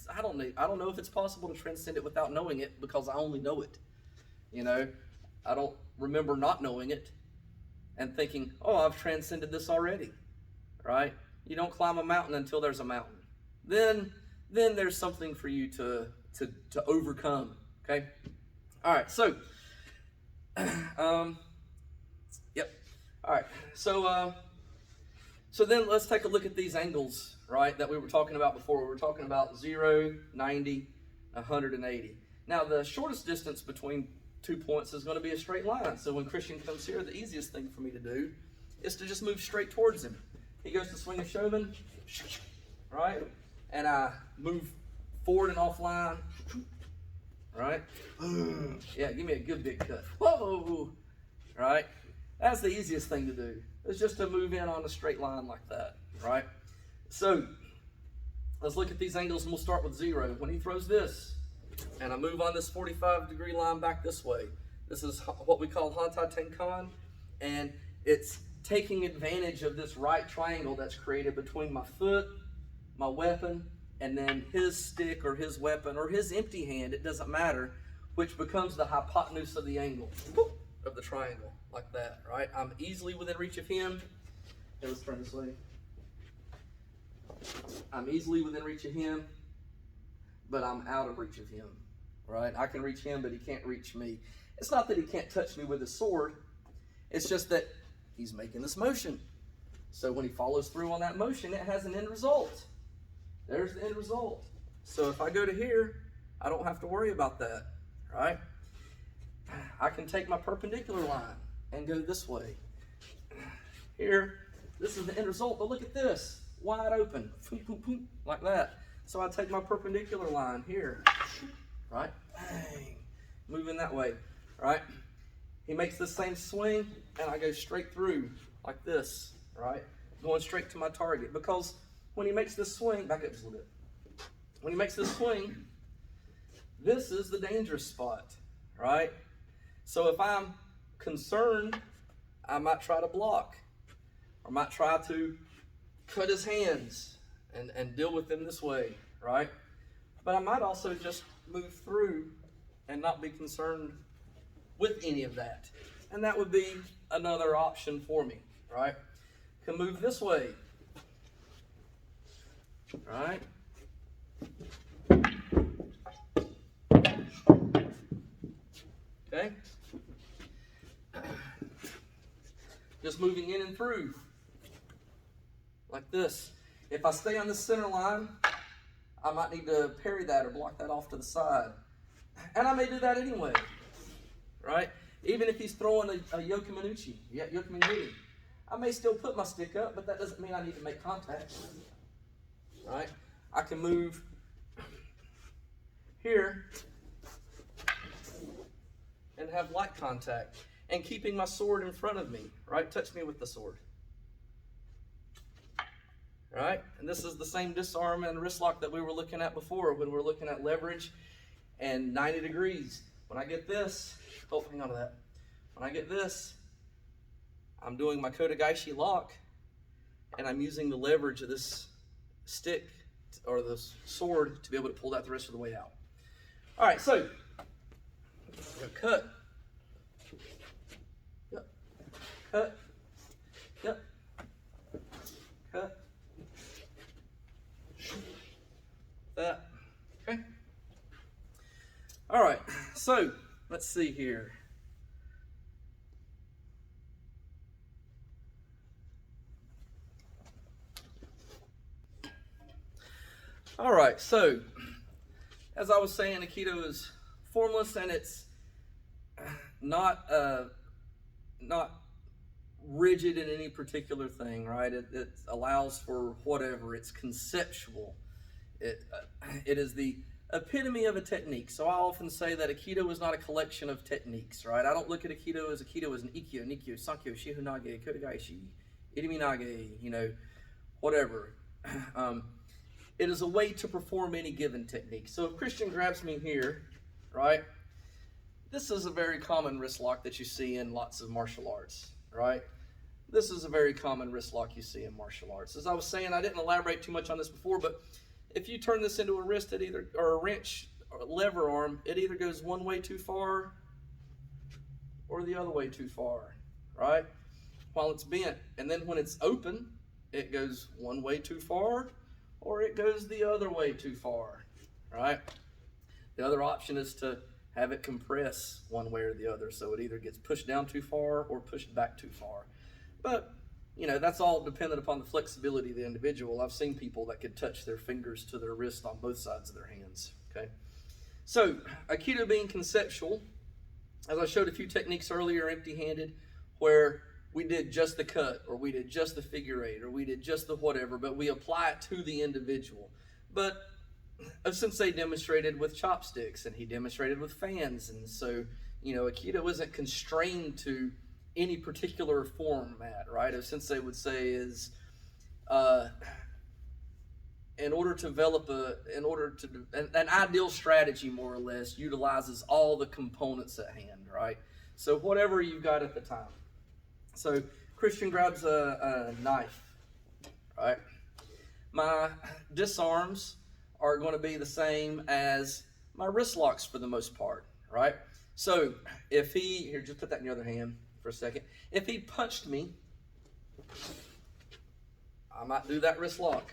I don't know if it's possible to transcend it without knowing it, because I only know it. You know, I don't remember not knowing it and thinking, oh, I've transcended this already, right? You don't climb a mountain until there's a mountain. Then there's something for you to overcome, okay? All right, so, yep. All right, so then let's take a look at these angles, right, that we were talking about before. We were talking about 0, 90, 180. Now, the shortest distance between 2 points is going to be a straight line. So when Christian comes here, the easiest thing for me to do is to just move straight towards him. He goes to swing a Chauvin, right? And I move forward and offline, right? Yeah, give me a good big cut. Whoa, right? That's the easiest thing to do. It's just to move in on a straight line like that, right? So let's look at these angles, and we'll start with 0. When he throws this, and I move on this 45-degree line back this way, this is what we call Hantai Tenkan, and it's taking advantage of this right triangle that's created between my foot, my weapon, and then his stick or his weapon or his empty hand, it doesn't matter, which becomes the hypotenuse of the angle, of the triangle, like that, right? I'm easily within reach of him. Okay, let's turn this way. I'm easily within reach of him, but I'm out of reach of him, right? I can reach him, but he can't reach me. It's not that he can't touch me with his sword. It's just that he's making this motion. So when he follows through on that motion, it has an end result. There's the end result. So if I go to here, I don't have to worry about that, right? I can take my perpendicular line and go this way. Here, this is the end result, but look at this, wide open, like that. So I take my perpendicular line here, right? Bang, moving that way, right? He makes the same swing, and I go straight through like this, right? Going straight to my target, because when he makes this swing, back up just a little bit. When he makes this swing, this is the dangerous spot, right? So if I'm concerned, I might try to block, or might try to cut his hands and deal with them this way, right? But I might also just move through and not be concerned with any of that. And that would be another option for me, right? Can move this way, right? Okay? Just moving in and through, like this. If I stay on the center line, I might need to parry that or block that off to the side. And I may do that anyway, right? Even if he's throwing a Yoki Minucci, I may still put my stick up, but that doesn't mean I need to make contact, right? I can move here and have light contact, and keeping my sword in front of me, right? Touch me with the sword, right? And this is the same disarm and wrist lock that we were looking at before when we were looking at leverage and 90 degrees. When I get this, oh, hang on to that. When I get this, I'm doing my Kodagaishi lock, and I'm using the leverage of this stick or this sword to be able to pull that the rest of the way out. All right, so cut, yep, cut, yep, cut, that, okay. All right, so let's see here. All right, so as I was saying, Aikido is formless, and it's not rigid in any particular thing, right? It allows for whatever. It's conceptual. It is the epitome of a technique. So I often say that Aikido is not a collection of techniques, right? I don't look at Aikido as an Ikkyo, Nikkyo, Sankyo, Shihunage, Kodagaishi, Iriminage, whatever. It is a way to perform any given technique. So if Christian grabs me here, right? This is a very common wrist lock that you see in lots of martial arts, right? This is a very common wrist lock you see in martial arts. As I was saying, I didn't elaborate too much on this before, but if you turn this into a wrist, or a wrench or a lever arm, it either goes one way too far or the other way too far, right? While it's bent. And then when it's open, it goes one way too far or it goes the other way too far, right? The other option is to have it compress one way or the other, so it either gets pushed down too far or pushed back too far. But, that's all dependent upon the flexibility of the individual. I've seen people that could touch their fingers to their wrist on both sides of their hands, okay? So, Aikido being conceptual, as I showed a few techniques earlier, empty-handed, where we did just the cut, or we did just the figure eight, or we did just the whatever, but we apply it to the individual. But a sensei demonstrated with chopsticks, and he demonstrated with fans, and so, Aikido isn't constrained to any particular format, right? A sensei would say is, in order to develop an ideal strategy, more or less, utilizes all the components at hand, right? So whatever you've got at the time. So Christian grabs a knife, right? My disarms are going to be the same as my wrist locks for the most part, right? So if here, just put that in your other hand for a second. If he punched me, I might do that wrist lock.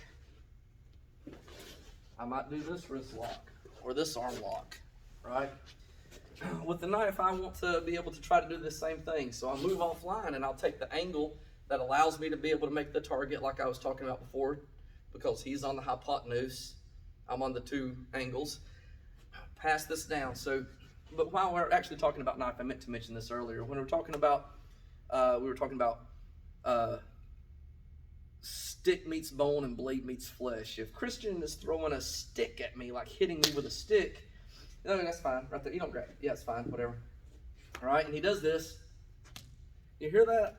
I might do this wrist lock or this arm lock, right? With the knife, I want to be able to try to do the same thing. So I'll move offline and I'll take the angle that allows me to be able to make the target like I was talking about before, because he's on the hypotenuse, I'm on the two angles. Pass this down. So, but while we're actually talking about knife, I meant to mention this earlier. When we were talking about stick meets bone and blade meets flesh. If Christian is throwing a stick at me, like hitting me with a stick, no, that's fine, right there. You don't grab it. Yeah, it's fine, whatever. All right, and he does this. You hear that?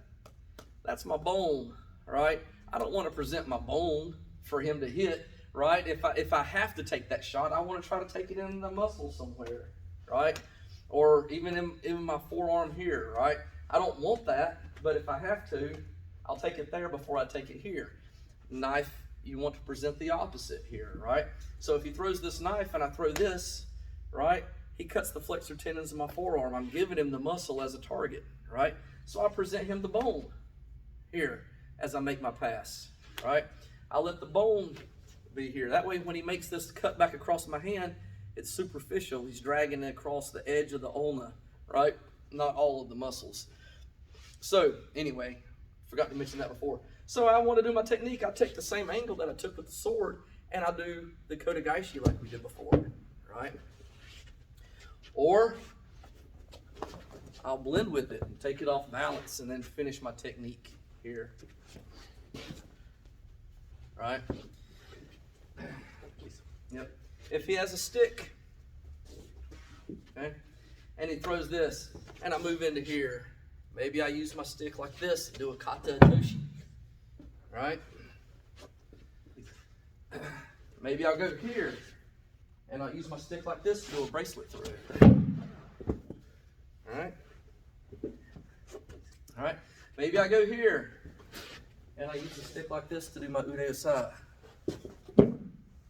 That's my bone, right? I don't want to present my bone for him to hit, right? If I have to take that shot, I want to try to take it in the muscle somewhere, right? Or even in my forearm here, right? I don't want that, but if I have to, I'll take it there before I take it here. Knife, you want to present the opposite here, right? So if he throws this knife and I throw this, right, he cuts the flexor tendons of my forearm. I'm giving him the muscle as a target, right? So I present him the bone here as I make my pass, right? I'll let the bone be here. That way when he makes this cut back across my hand, it's superficial. He's dragging it across the edge of the ulna, right? Not all of the muscles. So anyway, forgot to mention that before. So I want to do my technique. I take the same angle that I took with the sword, and I do the Kotegaeshi like we did before, right? Or I'll blend with it and take it off balance and then finish my technique here, right? Yep. If he has a stick, okay, and he throws this, and I move into here, maybe I use my stick like this and do a kata toshi, right? Maybe I'll go here, and I'll use my stick like this to do a bracelet through. All right? All right? Maybe I go here, and I use a stick like this to do my ude osai.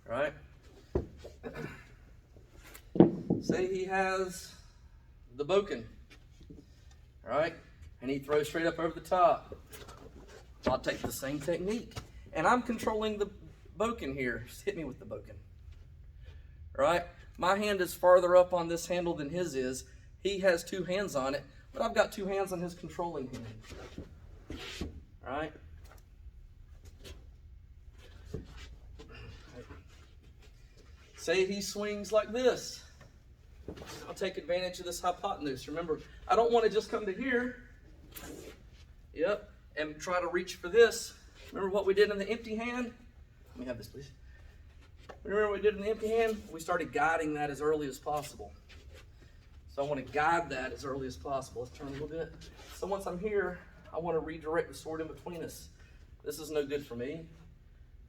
Right? Say he has the boken, right? And he throws straight up over the top. I'll take the same technique, and I'm controlling the boken here. Just hit me with the boken, right? My hand is farther up on this handle than his is. He has two hands on it, but I've got two hands on his controlling hand, right? Say he swings like this. I'll take advantage of this hypotenuse. Remember, I don't want to just come to here, yep, and try to reach for this. Remember what we did in the empty hand? Let me have this, please. Remember what we did in the empty hand? We started guiding that as early as possible. So I want to guide that as early as possible. Let's turn a little bit. So once I'm here, I want to redirect the sword in between us. This is no good for me.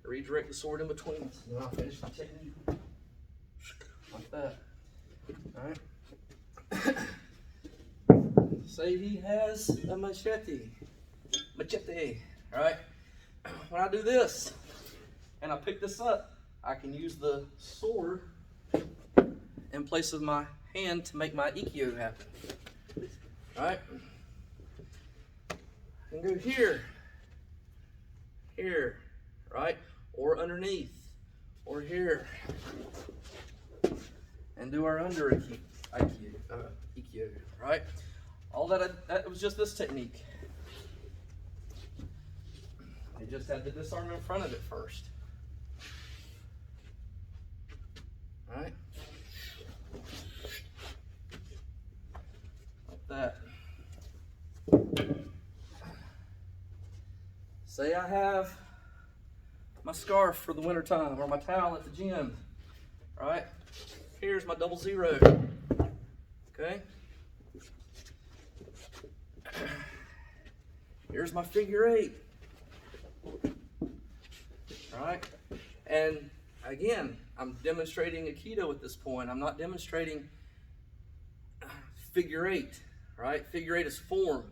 Redirect the sword in between us. And then I'll finish my technique. Like that. Alright. Say he has a machete. Alright. When I do this and I pick this up, I can use the sword in place of my hand to make my ikkyo happen. Alright. And go here. Here. Right? Or underneath. Or here. And do our under ikkyo, right? All that was just this technique. They just had the disarm in front of it first. Right? Like that. Say I have my scarf for the winter time or my towel at the gym, right? Here's my 00. Okay? Here's my figure 8. Right? And again, I'm demonstrating Aikido at this point. I'm not demonstrating figure 8. Right? Figure 8 is form.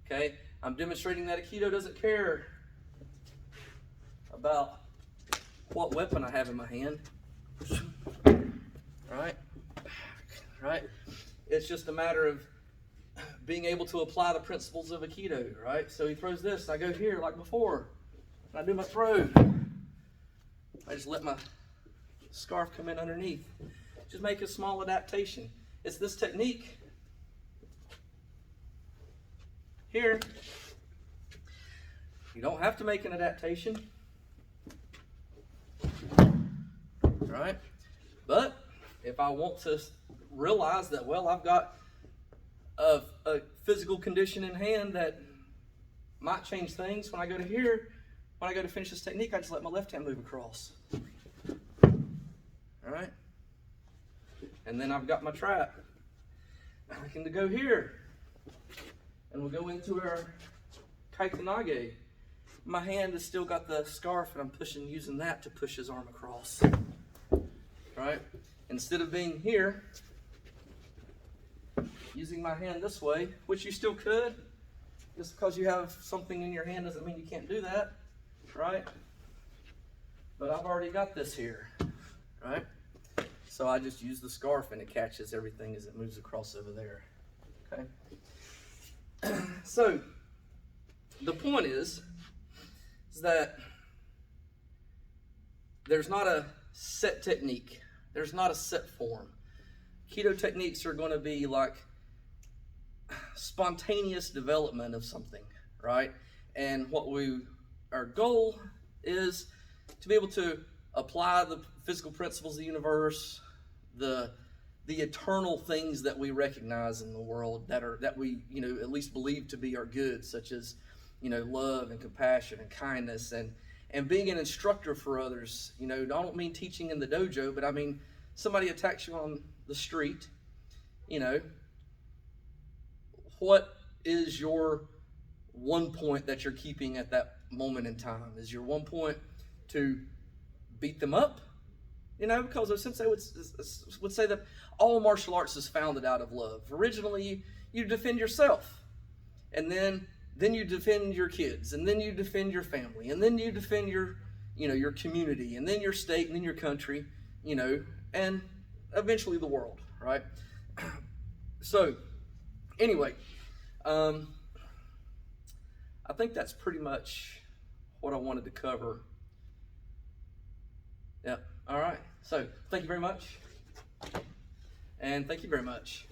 Okay? I'm demonstrating that Aikido doesn't care about what weapon I have in my hand. Right? Right? It's just a matter of being able to apply the principles of Aikido, right? So he throws this, I go here like before, and I do my throw. I just let my scarf come in underneath. Just make a small adaptation. It's this technique here. You don't have to make an adaptation, right? But if I want to realize that, well, I've got a physical condition in hand that might change things, when I go to here, when I go to finish this technique, I just let my left hand move across. All right? And then I've got my trap. I can go here, and we'll go into our Kaitanage. My hand has still got the scarf, and I'm using that to push his arm across. Right? Instead of being here, using my hand this way, which you still could, just because you have something in your hand doesn't mean you can't do that, right? But I've already got this here, right? So I just use the scarf and it catches everything as it moves across over there, okay? So the point is that there's not a set technique. There's not a set form. Keto techniques are going to be like spontaneous development of something, right? And what we our goal is to be able to apply the physical principles of the universe, the eternal things that we recognize in the world that we at least believe to be our good, such as love and compassion and kindness and being an instructor for others. I don't mean teaching in the dojo, but I mean somebody attacks you on the street. What is your one point that you're keeping at that moment in time? Is your one point to beat them up? Because the sensei would say that all martial arts is founded out of love. Originally, you defend yourself, and then you defend your kids, and then you defend your family, and then you defend your community, and then your state, and then your country, and eventually the world, right? So, anyway, I think that's pretty much what I wanted to cover. Yeah. All right. So, thank you very much. And thank you very much.